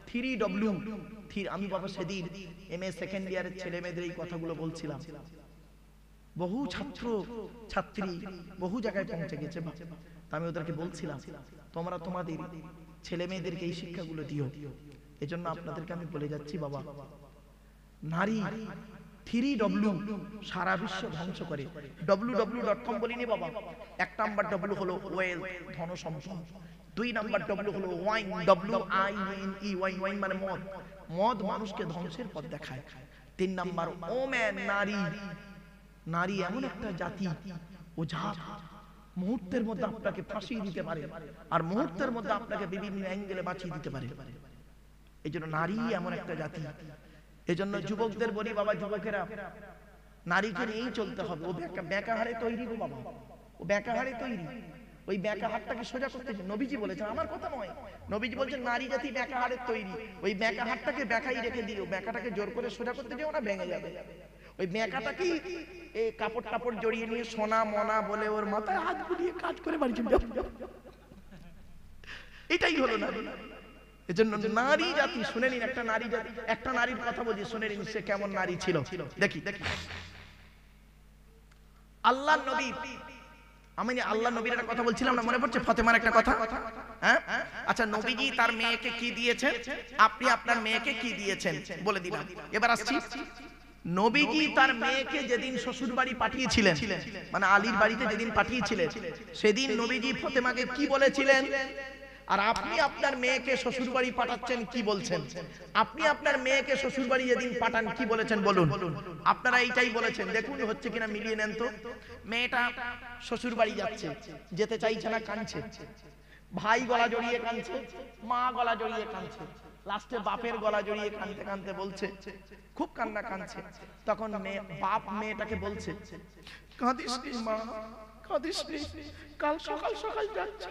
3W, আমি বাবা সেদিন MA সেকেন্ড ইয়ারের ছেলে মেয়েদের এই কথাগুলো বলছিলাম, বহু ছাত্র ছাত্রী বহু জায়গায় পৌঁছে গেছে, আমি ওদেরকে বলছিলাম তোমরা তোমাদের ছেলে মেয়েদেরকে এই শিক্ষাগুলো দিও। এজন্য আপনাদেরকে আমি বলে যাচ্ছি বাবা, নারী 3W সারা বিশ্ব ধ্বংস করে। www.com বলিনি বাবা। 1 নাম্বার W হলো ওয়েলথ, ধন সম্পদ। 2 নাম্বার W হলো ওয়াইন, WINE, ওয়াইন মানে মদ, মদ মানুষকে ধ্বংসের পথ দেখায়। 3 নাম্বার ওম্যান, নারী। নারী এমন একটা জাতি, ও জাত মুহূর্তের মধ্যে আপনাকে ফাঁসিয়ে দিতে পারে, আর মুহূর্তের মধ্যে আপনাকে বিভিন্ন অ্যাঙ্গেলে বাঁচিয়ে দিতে পারে। এই জন্য নারী এমন একটা জাতি। এই জন্য যুবকদের বলি, বাবা যুবকেরা, নারীকে নিয়েই চলতে হবে। ও বেঁকা হাড়ে তৈরি গো বাবা, ও বেঁকা হাড়ে তৈরি। ওই বেঁকা হাড়টাকে সোজা করতে নবীজি বলেছেন, আমার কথা নয়। নবীজি বলছেন নারী জাতি বেঁকা হাড়ের তৈরি। ওই বেঁকা হাড়টাকে বেঁকাই রেখে দিও, বেঁকাটাকে জোর করে সোজা করতে যেও না, ভেঙে যাবে। ওই বেঁকাটাকেই এই কাপড় টাপড় জড়িয়ে নিয়ে সোনা মনা বলে ওর মাথায় হাত বুলিয়ে কাজ করে বাড়ি চলে যাও। এটাই হলো নারী। এজন্য নারী জাতি, শুনে নিন, একটা নারী জাতি, একটা নারীর কথা বলি, শুনে নিন সে কেমন নারী ছিল। দেখি আল্লাহ নবী, আমি আল্লাহ নবীর একটা কথা বলছিলাম না, মনে পড়ছে ফাতেমার একটা কথা? হ্যাঁ, আচ্ছা, নবীজি তার মেয়েকে কি দিয়েছেন, আপনি আপনার মেয়েকে কি দিয়েছেন বলে দিলাম। এবার আসছি, নবীজি তার মেয়েকে যেদিন শ্বশুর বাড়ি পাঠিয়েছিলেন, মানে আলীর বাড়িতে যেদিন পাঠিয়েছিলেন, সেদিন নবীজি ফাতেমাকে কি বলেছিলেন? আর আপনি আপনার মেয়েকে শ্বশুর বাড়ি পাঠাচ্ছেন কি বলছেন? আপনি আপনার মেয়েকে শ্বশুর বাড়ি যেদিন পাঠান কি বলেছেন বলুন? আপনারা এইটাই বলেছেন। দেখুন হচ্ছে কিনা, মিলিয়ে নেন তো। মেয়েটা শ্বশুর বাড়ি যাচ্ছে, যেতে চাইছে না, কাঁদছে। ভাই গলা জড়িয়ে কাঁদছে, মা গলা জড়িয়ে কাঁদছে, লাস্টে বাপের গলা জড়িয়ে কাঁদতে কাঁদতে বলছে, খুব কান্না কাঁদছে। তখন বাপ মেয়েটাকে বলছে, কাঁদিস নি মা, কাঁদিস নি, কাল সকাল সকাল যাচ্ছে।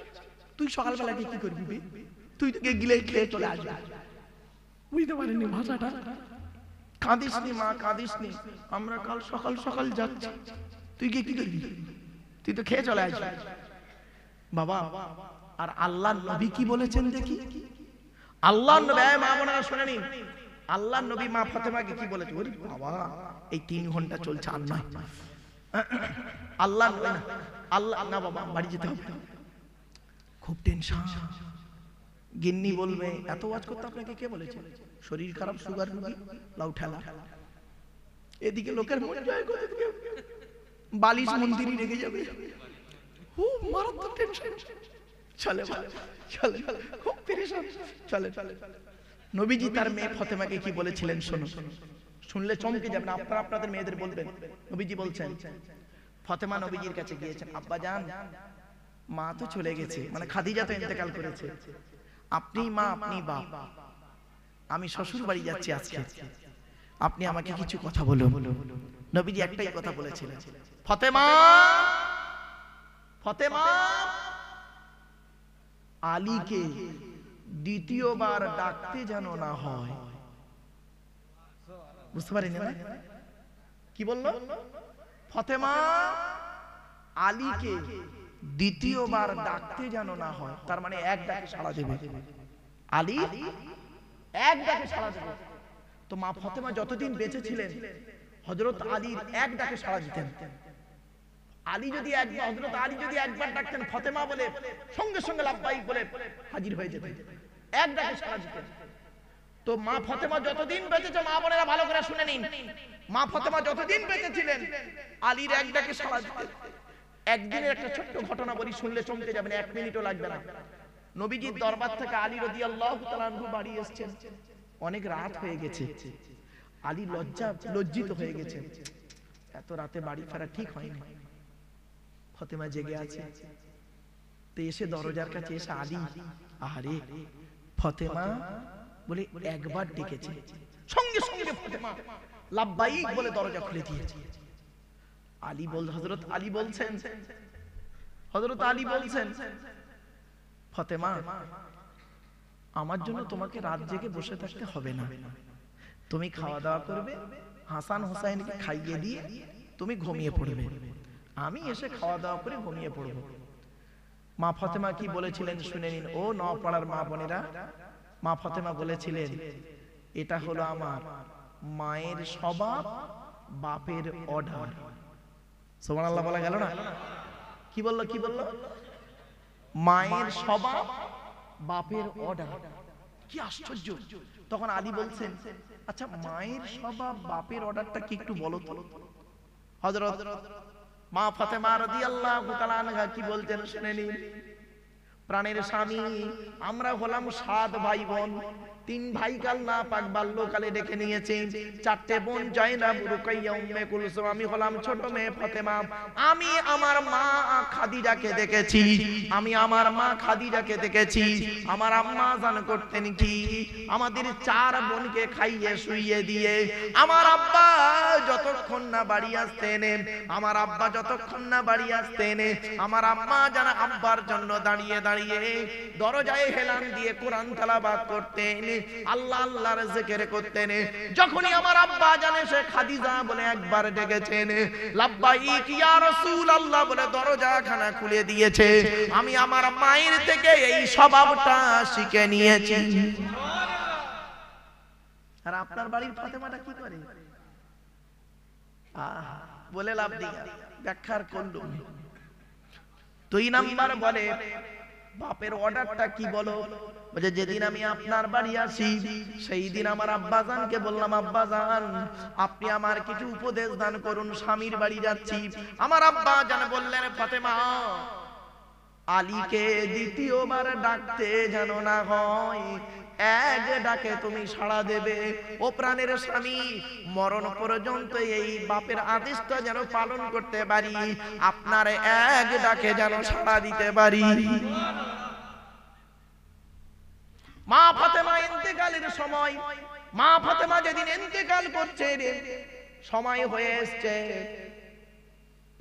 তুই সকালবেলা কি করবি? তুই তো গিলে খেয়ে চলে আসবি। বুঝতে পারিনি ভাষাটা? কাঁদিস নি মা, কাঁদিস নি, আমরা কাল সকাল সকাল যাচ্ছি, তুই কি করবি? তুই তো খেয়ে চলে আসবি। বাবা, আর আল্লাহ নবী কি বলেছেন দেখি? আল্লাহ নবী, মা বোনেরা শুনে নিন, আল্লাহ নবী মা ফাতেমাকে কি বলেছে? ওরে বাবা, এই 3 ঘন্টা চলছে আর নয়। আল্লাহ আল্লাহ না বাবা, বাড়ি যেতে হবে, খুব টেনশন। গিন্নি বলবে, এত ওয়াজ করতে আপনাকে কে বলেছে? শরীর খারাপ, সুগার রোগী, লাউ ঠেলা। এদিকে লোকের মন জয় করে, বালিশ মন্দিরই রেগে যাবে, মারাত্মক টেনশন। চলে চলে, খুব পেরেশান, চলে চলে। নবীজি তার মেয়ে ফাতেমাকে কি বলেছিলেন শোনো, শুনলে চমকে যাবেন। আপনারা আপনাদের মেয়েদের বলবেন। নবীজি বলছেন, ফাতেমা নবীজির কাছে গিয়েছেন, আব্বা জান, মা তো চলে গেছে, মানে খাদিজা তো ইন্তেকাল করেছে, আপনি মা, আপনি বাপ, আমি শ্বশুর বাড়ি যাচ্ছি আজকে, আপনি আমাকে কিছু কথা বলুন। নবীজি একটাই কথা বলেছিলেন, ফাতেমা, ফাতেমা, আলীকে দ্বিতীয়বার ডাকতে যেন না হয়। বুঝতে পারেন না কি বললো? ফাতেমা, আলীকে দ্বিতীয়বার ডাকতে যেন না হয়। তার মানে এক ডাকে সাড়া দেবে, আলী এক ডাকে সাড়া দেবে। তো মা ফাতেমা যতদিন বেঁচে ছিলেন, হযরত আলীর এক ডাকে সাড়া দিতেন। আলী যদি একবার, হযরত আলী যদি একবার ডাকতেন ফাতেমা বলে, সঙ্গে সঙ্গে লাব্বাইক বলে হাজির হয়ে যেতেন, এক ডাকে সাড়া দিতেন। তো মা ফাতেমা যতদিন বেঁচেছে, মা বোনেরা ভালো করে শুনে নিন, মা ফাতেমা যতদিন বেঁচে ছিলেন, আলীর এক ডাকে সাড়া দিতেন। একদিনের একটা ছোট্ট ঘটনা বলি, শুনলে চমকে যাবেন, 1 মিনিটও লাগবে না। নবীজির দরবার থেকে আলী রাদিয়াল্লাহু তাআলা আনহু বাড়ি এসেছেন, অনেক রাত হয়ে গেছে। আলী লজ্জিত হয়ে গেছেন, এত রাতে বাড়ি ফেরা ঠিক হয়নি। ফাতেমা জেগে আছে, তো এসে দরজার কাছে এসে আলী, আরে ফাতেমা বলে একবার ডেকেছে, সঙ্গে সঙ্গে ফাতেমা লাব্বাইক বলে দরজা খুলে দিয়েছে। আলী হযরত আলী বলছেন, হযরত আলী বলছেন, ফাতেমা, আমার জন্য তোমাকে রাত জেগে বসে থাকতে হবে না, তুমি খাওয়া দাওয়া করবে, হাসান হোসেনকে খাইয়ে দিয়ে তুমি ঘুমিয়ে পড়বে, আমি এসে খাওয়া দাওয়া করে ঘুমিয়ে পড়ব। মা ফাতেমা কি বলেছিলেন শুনে নিন। ও নপাড়ার মা বোনেরা, মা ফাতেমা বলেছিলেন, এটা হলো আমার মায়ের স্বভাব, বাপের অর্ডার। সুবহানাল্লাহ বলা গেল না? কি বললো? কি বললো? মায়ের স্বভাব, বাপের অর্ডার। কি আশ্চর্য! তখন আলী বলছেন, আচ্ছা মায়ের স্বভাব, বাপের অর্ডারটা কি একটু বলো তো। হযরত মা ফাতেমা রাদিয়াল্লাহু তাআলা আনহা কি বলতেন শুনে নিন। প্রাণের স্বামী, আমরা হলাম 7 ভাই বোন, তিন ভাইকে আল্লাহ পাক বাল্যকালে ডেকে নিয়েছে। চারটে বোন জায়নাব, রুকাইয়া, উম্মে কুলসুম, আমি হলাম ছোট মেয়ে ফাতেমা। আমি আমার মা খাদিজাকে দেখেছি, আমি আমার মা খাদিজাকে দেখেছি। আমার আম্মা জান করতেন কি, আমাদের চার বোনকে খাইয়ে শুইয়ে দিয়ে আমার আব্বা যতক্ষণ না বাড়ি আসতেন, আমার আব্বা যতক্ষণ না বাড়ি আসতেন, আমার আম্মা জান আব্বার জন্য দাঁড়িয়ে দাঁড়িয়ে দরজায় হেলান দিয়ে কোরআন তেলাওয়াত করতেন, আল্লাহ আল্লাহর জিকির করতেন। যখনই আমার আব্বা জানে সে খাদিজা বলে একবার ডেকেছেন, লাব্বাইক ইয়া রাসূলুল্লাহ বলে দরজাখানা খুলে দিয়েছে। আমি আমার মায়ের থেকে এই স্বভাবটা শিখে নিয়েছি। আর আপনার বাড়ির ফাতেমাটা কি করে? বলে লাভ নেই, ব্যাখ্যার করলো। 2 নাম্বার বলে বাপের অর্ডারটা কি বলো? বলে যেদিন আমি আপনার বাড়ি আসি সেই দিন আমার আব্বাজানকে বললাম, আব্বাজান আপনি আমার কিছু উপদেশ দান করুন, স্বামীর বাড়ি যাচ্ছি। আমার আব্বাজান বললেন, ফাতেমা আলীকে দ্বিতীয়বার ডাকতে যেন না হয়, এক ডাকে তুমি সাড়া দেবে। ও প্রাণের স্বামী, মরণ পর্যন্ত এই বাপের আদেশটা যেন পালন করতে পারি, আপনার এক ডাকে যেন সাড়া দিতে পারি। মা ফাতেমা ইন্তেকালের সময়, মা ফাতেমা যেদিন ইন্তেকাল করছে, সময় হয়ে এসছে,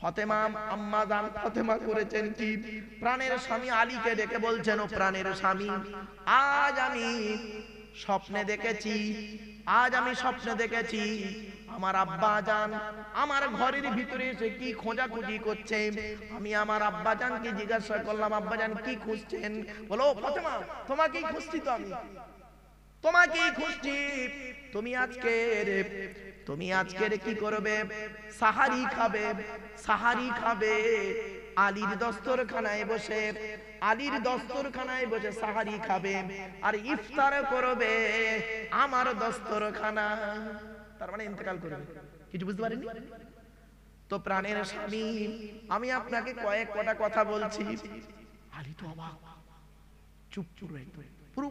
ফাতেমা আম্মা জান ফাতেমা করেছেন কি, প্রাণের স্বামী আলীকে ডেকে বলছেন, ও প্রাণের স্বামী, আজ আমি স্বপ্নে দেখেছি, আজ আমি স্বপ্নে দেখেছি আমার আব্বা জান আমার ঘরের ভিতরে এসে কি খোঁজাখুঁজি করছে। আমি আমার আব্বা জানকে জিজ্ঞাসা করলাম, আব্বা জান কি খুঁজছেন? বলো, ফাতেমা তোমাকেই খুঁজছি, তো আমি তোমাকেই খুঁজছি। তুমি আজকের কি করবে? সাহারি খাবে, সাহারি খাবে আলীর দস্তরখানায় বসে, আলীর দস্তরখানায় বসে সাহারি খাবে, আর ইফতার করবে আমার দস্তরখানা। তার মানে ইন্তেকাল করবে। কিছু বুঝতে পারেননি তো? প্রাণের স্বামী, আমি আপনাকে কয়েক কটা কথা বলছি। আলী তো অবাক, চুপ চুপ, পুরো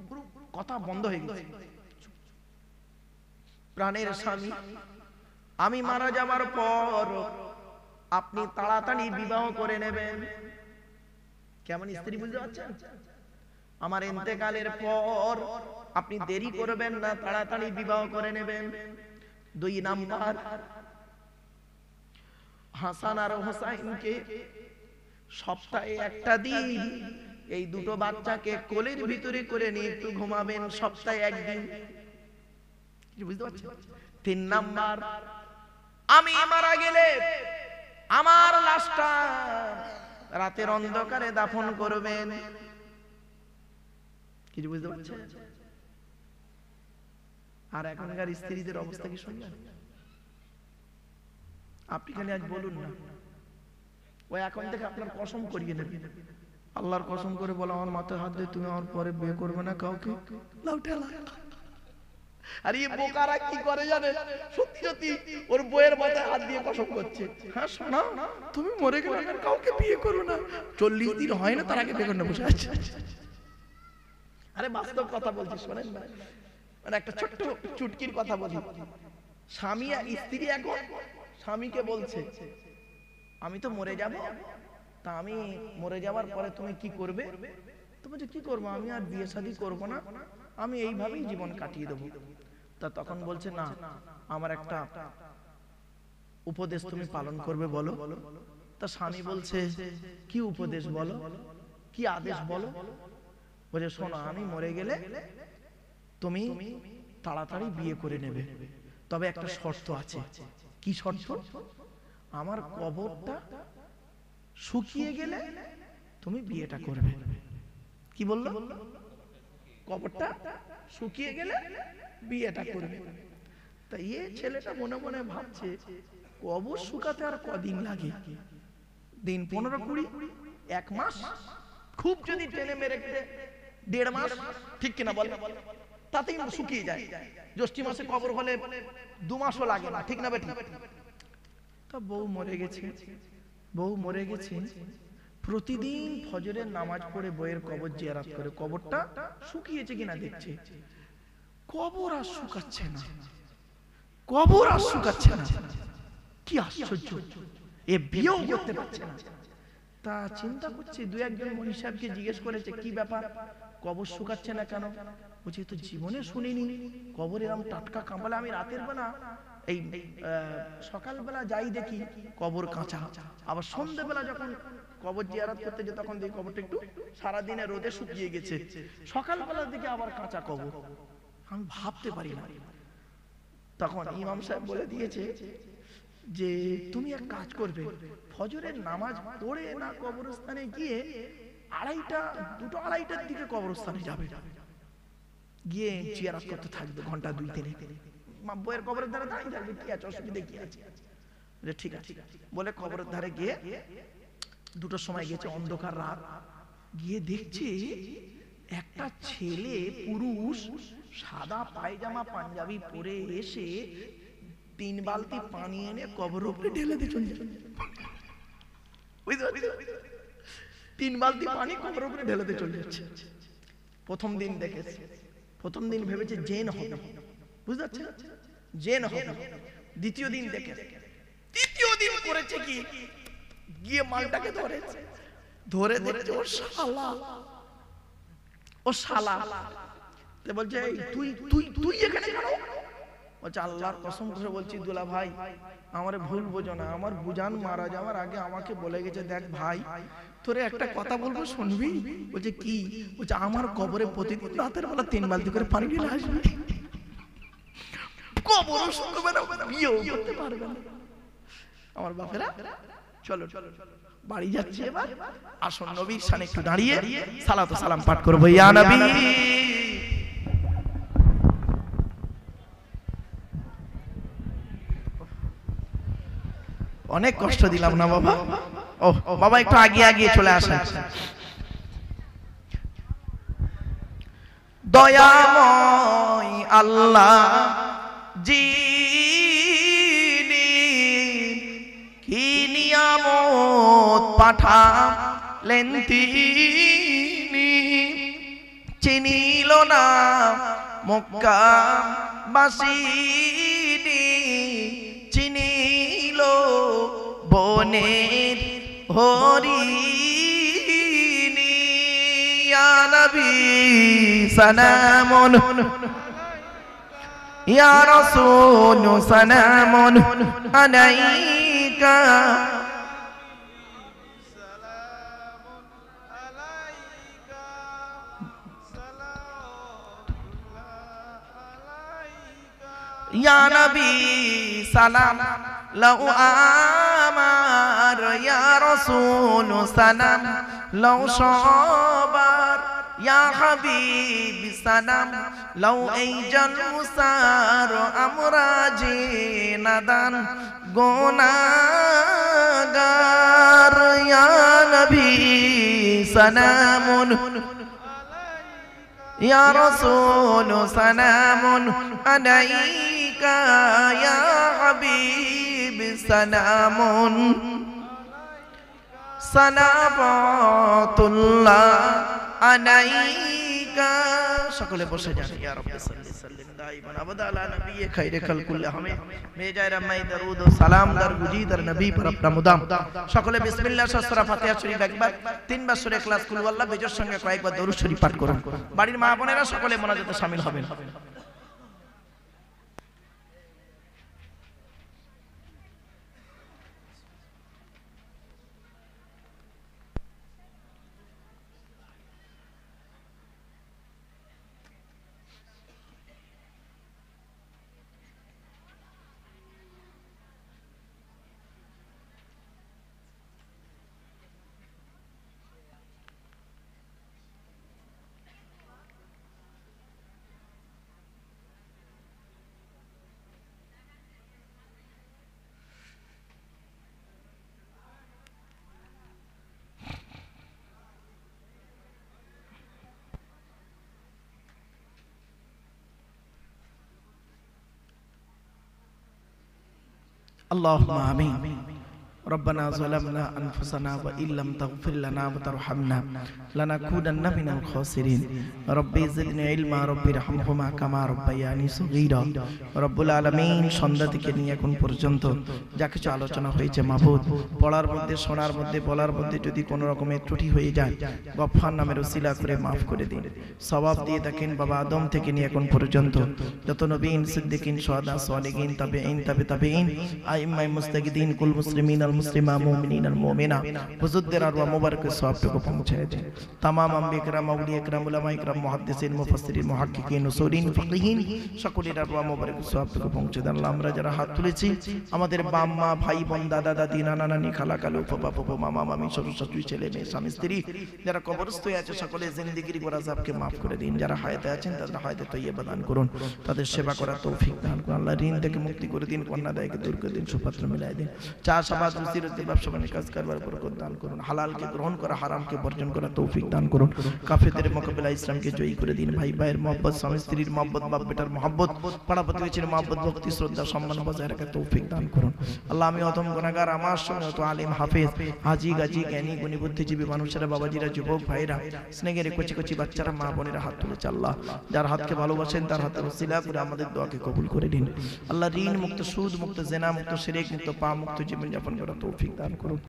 কথা বন্ধ হয়ে গেছে। প্রাণের স্বামী, আমি মারা যাওয়ার পর আপনি তাড়াতাড়ি বিবাহ করে নেবেন। কেমন স্ত্রী বুঝতে পারছেন? আমার ইন্তেকালের পর আপনি দেরি করবেন না, তাড়াতাড়ি বিবাহ করে নেবেন। 2 নাম্বার, হাসান আর হোসাইনকে সপ্তাহে একটা দিন এই দুটো বাচ্চাকে কোলের ভিতরে করে নিয়ে একটু ঘুমাবেন, সপ্তাহে একদিন। বুঝতে পারছেন? 3 নাম্বার, আমি মারা গেলে আমার লাশটা রাতের অন্ধকারে দাফন করবেন। কিছু বুঝতে পারছেন? আর এখনকার স্ত্রীদের অবস্থা কি শুনলেন? আপনি খালি আজ বলুন না, ওই এখন থেকে আপনার কসম করিয়ে নেবেন, আল্লাহর কসম করে বলো, আমার মাথায় হাত দিয়ে তুমি আমার পরে বিয়ে করবে না কাউকে। আর এই বোকারা কি করে জানে? সত্যি সত্যি ওর বইয়ের মাথায় হাত দিয়ে কসম করছে, হ্যাঁ শোনা তুমি মরে গেলে আর কাউকে বিয়ে করো না, 40 দিন হয় না তার আগে বিয়ে করতে বসে আছে। আরে বাস্তব কথা বলছি, শোনেন না, মানে একটা ছোট্ট চুটকির কথা বলি। স্বামী আর স্ত্রী এখন স্বামীকে বলছে, আমি তো মরে যাব, তা আমি মরে যাওয়ার পরে তুমি কি করবে? তো বলছে, কি করবো, আমি আর বিয়ে শাদী করবো না, আমি এইভাবেই জীবন কাটিয়ে দেবো। তা তখন বলছে, না আমার একটা উপদেশ তুমি পালন করবে, বলো। তা স্বামী বলছে, কি উপদেশ বলো, কি আদেশ বলো? বলে, শোনো, আমি মরে গেলে তুমি তাড়াতাড়ি বিয়ে করে নেবে, তবে একটা শর্ত আছে। কি শর্ত? আমার কবরটা শুকিয়ে গেলে তুমি বিয়েটা করবে। কি বললো? কবরটা শুকিয়ে গেলে বিয়েটা করবে। তা ছেলেটা মনে মনে ভাবছে, কবর শুকাতে আর কদিন লাগে? দিন 15-20, 1 মাস, খুব যদি টেনে মেরে 1.5 মাস, ঠিক কিনা বল? তাতেই শুকিয়ে যায়। জ্যৈষ্ঠ মাসে কবর হলে 2 মাসও লাগে না, ঠিক না বেটি? তা বউ মরে গেছে, প্রতিদিন ফজরের নামাজ পড়ে বইয়ের কবর জিয়ারত করে কবরটা শুকিয়েছে কিনা দেখছে। কবর আর শুকাচ্ছে না, কবর আর শুকাচ্ছে না। কি আশ্চর্য, এ বিয়েও করতে পারছে না। তা চিন্তা করছি, দু একজন মনি সাহেবকে জিজ্ঞেস করেছে কি ব্যাপার, কবর শুকাচ্ছে না কেন? বলছে তো জীবনে শুনিনি কবর এরকম টাটকা কাঁপালে। আমি রাতের বেলা এই সকালবেলা যাই দেখি কবর কাঁচা, আবার সন্ধ্যেবেলা যখন কবর জিয়ারত করতে যে তখন দেখি কবরটা একটু সারাদিনে রোদে শুকিয়ে গেছে, সকালবেলার দিকে আবার কাঁচা কবর। আমি ভাবতে পারি না। তখন ইমাম সাহেব বলে দিয়েছে যে তুমি এক কাজ করবে, ফজরের নামাজ পড়ে না কবরস্থানে গিয়ে দুটো আড়াইটার দিকে কবরস্থানে যাবে, গিয়ে জিয়ারত করতে থাকবে ঘন্টা 2-3। বইয়ের কবরের ধারে দাঁড়িয়ে থাকবে, কি আছে, অসুবিধা কি আছে? ঠিক আছে বলে কবরের ধারে গিয়ে 2টোর সময় গেছে, অন্ধকার রাত, গিয়ে দেখছে একটা ছেলে পুরুষ সাদা পায়জামা পাঞ্জাবি পরে এসে 3 বালতি পানি এনে কবরের উপরে ঢেলে দিয়ে চলে যাচ্ছে। 3 বালতি পানি কবরের উপরে ঢেলে দিয়ে চলে যাচ্ছে। প্রথম দিন দেখেছে, প্রথম দিন ভেবেছে জেন হবে, বুঝতে পারছেন, জেন হবে। দ্বিতীয় দিন দেখেছে, তৃতীয় দিন করেছে কি, গিয়ে মালটাকে ধরেছে, ধরে দেখছে ও শালা, ও শালা। বলছে তুই তুই তুই এখানে কেন? বলছে আল্লাহর কসম করে বলছি দুলা ভাই, আমারে ভুল বোঝো না, আমার বুজান মারা যাওয়ার আগে আমাকে বলে গেছে, দেখ ভাই তোরে একটা কথা বলবো শুনবি? বলছে কি? বলছে আমার কবরে প্রতিদিন রাতের বেলা 3 বালতি করে পানি ঢেলে আসবে, কবরও শুনবে না, বিয়েও করতে পারবে না। আমার বাপেরা চলো বাড়ি যাচ্ছে এবার, আসুন নবীর শানে একটু দাঁড়িয়ে সালাত ও সালাম পাঠ করবো। ইয়া নবী, অনেক কষ্ট দিলাম না বাবা? ও বাবা একটু আগিয়ে আগিয়ে চলে আসেন। দয়াময় আল্লাহ যিনি কি নিয়ামত পাঠালেন তিনি, চিনিল না মক্কা বাসিনী, চিনিল বনের হরিণী। ইয়া নবী সালামুন, ইয়া রাসূল সালামুন আলাইকা, ইয়া নবী সালাম লাউ আমার, ইয়া রাসূল সালাম লাউ সবার, ইয়া হাবিব সালাম লাউ এই জন্মসার, আমরা যে নাদান গুনাহগার। ইয়া নবী সালামুন, ইয়া রাসূল সালামুন আলাইকা, ইয়া হাবিব সালামুন সালাওয়াতুল্লাহ আলাইকা। সকলে বসে যান। ইয়া রাব্বি সাল্লি সাল্লিম দাইমান আবাদা আলা নবিয়্যি খায়রে খালকুল্লাহ, হামে মেজায় রমাই দরুদ ও সালাম দর গুজি দর নবী पर अपना मुदाम। সকলে বিসমিল্লাহ সূরা ফাতিহা শরীফ একবার, 3 বার সূরা ইখলাস কুল ওয়াল্লাহ বেজোর সঙ্গে কয়েকবার দরুদ শরীফ পাঠ করুন। বাড়ির মা বোনেরা সকলে মোনাজাতে শামিল হবেন। আল্লাহুম্মা আমিন। ربنا ظلمنا أنفسنا وإن لم تغفر لنا وترحمنا لنكونن من الخاسرين ربي زدني علما ربي ارحمهما كما ربياني صغيرا رب العالمين সন্ধ্যা থেকে নিয়ে এখন পর্যন্ত যা কিছু আলোচনা হয়েছে মাবুদ পড়ার মধ্যে শোনার মধ্যে বলার মধ্যে যদি কোনো রকমের ত্রুটি হয়ে যায় গফফার নামের ওসিলা করে maaf করে দিন সওয়াব দিয়ে দেখেন বাবা আদম থেকে নিয়ে এখন পর্যন্ত যত নবীন সিদ্দিকিন শুহাদা সালিহিন তাবেঈন তাবেঈন আইম্মায়ে মুস্তাহিদিন কুল মুসলিমিন আল মুসলিমা মুমিনিন আল মুমিনা হুজুরদের আরওয়াহ মুবারকের সওয়াবটুকু পৌঁছায় দেন तमाम আম্বিয়া کرام আউলিয়া کرام উলামায়ে کرام মুহাদ্দিসিন মুফাসসিরিন মুহাক্কিকিন উসুলিন ফাকিহিন সকলের আরওয়াহ মুবারকের সওয়াবটুকু পৌঁছে দেন আল্লাহ আমরা যারা হাত তুলেছি আমাদের বাপ মা ভাই বোন দাদা দাদি নানা নানি খালা খালু ফুফা ফুফু মামা মামি শ্বশুর শাশুড়ি ছেলে মেয়ে স্বামী স্ত্রী যারা কবরস্থ হয়ে আছে সকলের জিন্দেগির গোরা আযাবকে maaf করে দিন যারা হায়াতে আছেন তাদের হায়াতে তৈয়বা দান করুন তাদের সেবা করার তৌফিক দান করুন আল্লাহ ঋণ থেকে মুক্তি করে দিন কন্যা দায়কে দূর করে দিন সুপাত্র মিলাই দিন চাষাবাদ রুজি রুজি ব্যবসা বাণিজ্য কাজ কারবার বরকত দান করুন হালালকে গ্রহণ করা হারামকে বর্জন করা তৌফিক দান করুন কাফেরদের মোকাবেলা ইসলামকে জয়ী করে দিন ভাই ভাইয়ের মহব্বত স্বামী স্ত্রীর মহব্বত বাপ বেটার মহব্বত পাড়া প্রতিবেশীর মহব্বত ভক্তি শ্রদ্ধা সম্মান বজায় রাখার তৌফিক দান করুন আল্লাহ আমি অধম গুনাহগার আমার সঙ্গে তো আলিম হাফেজ হাজী গাজী জ্ঞানী গুণী বুদ্ধিজীবী মানুষেরা বাবাজিরা যুবক ভাইরা স্নেহের কচি কচি বাচ্চারা মা বোনেরা হাত তুলেছে আল্লাহ যার হাতকে ভালোবাসেন তার হাতের ওসিলা করে আমাদের দোয়াকে কবুল করে দিন আল্লাহ ঋণ মুক্ত সুদ মুক্ত জেনা মুক্ত শিরক মুক্ত পাপ মুক্ত জীবন যাপন করার তৌফিক দান করুন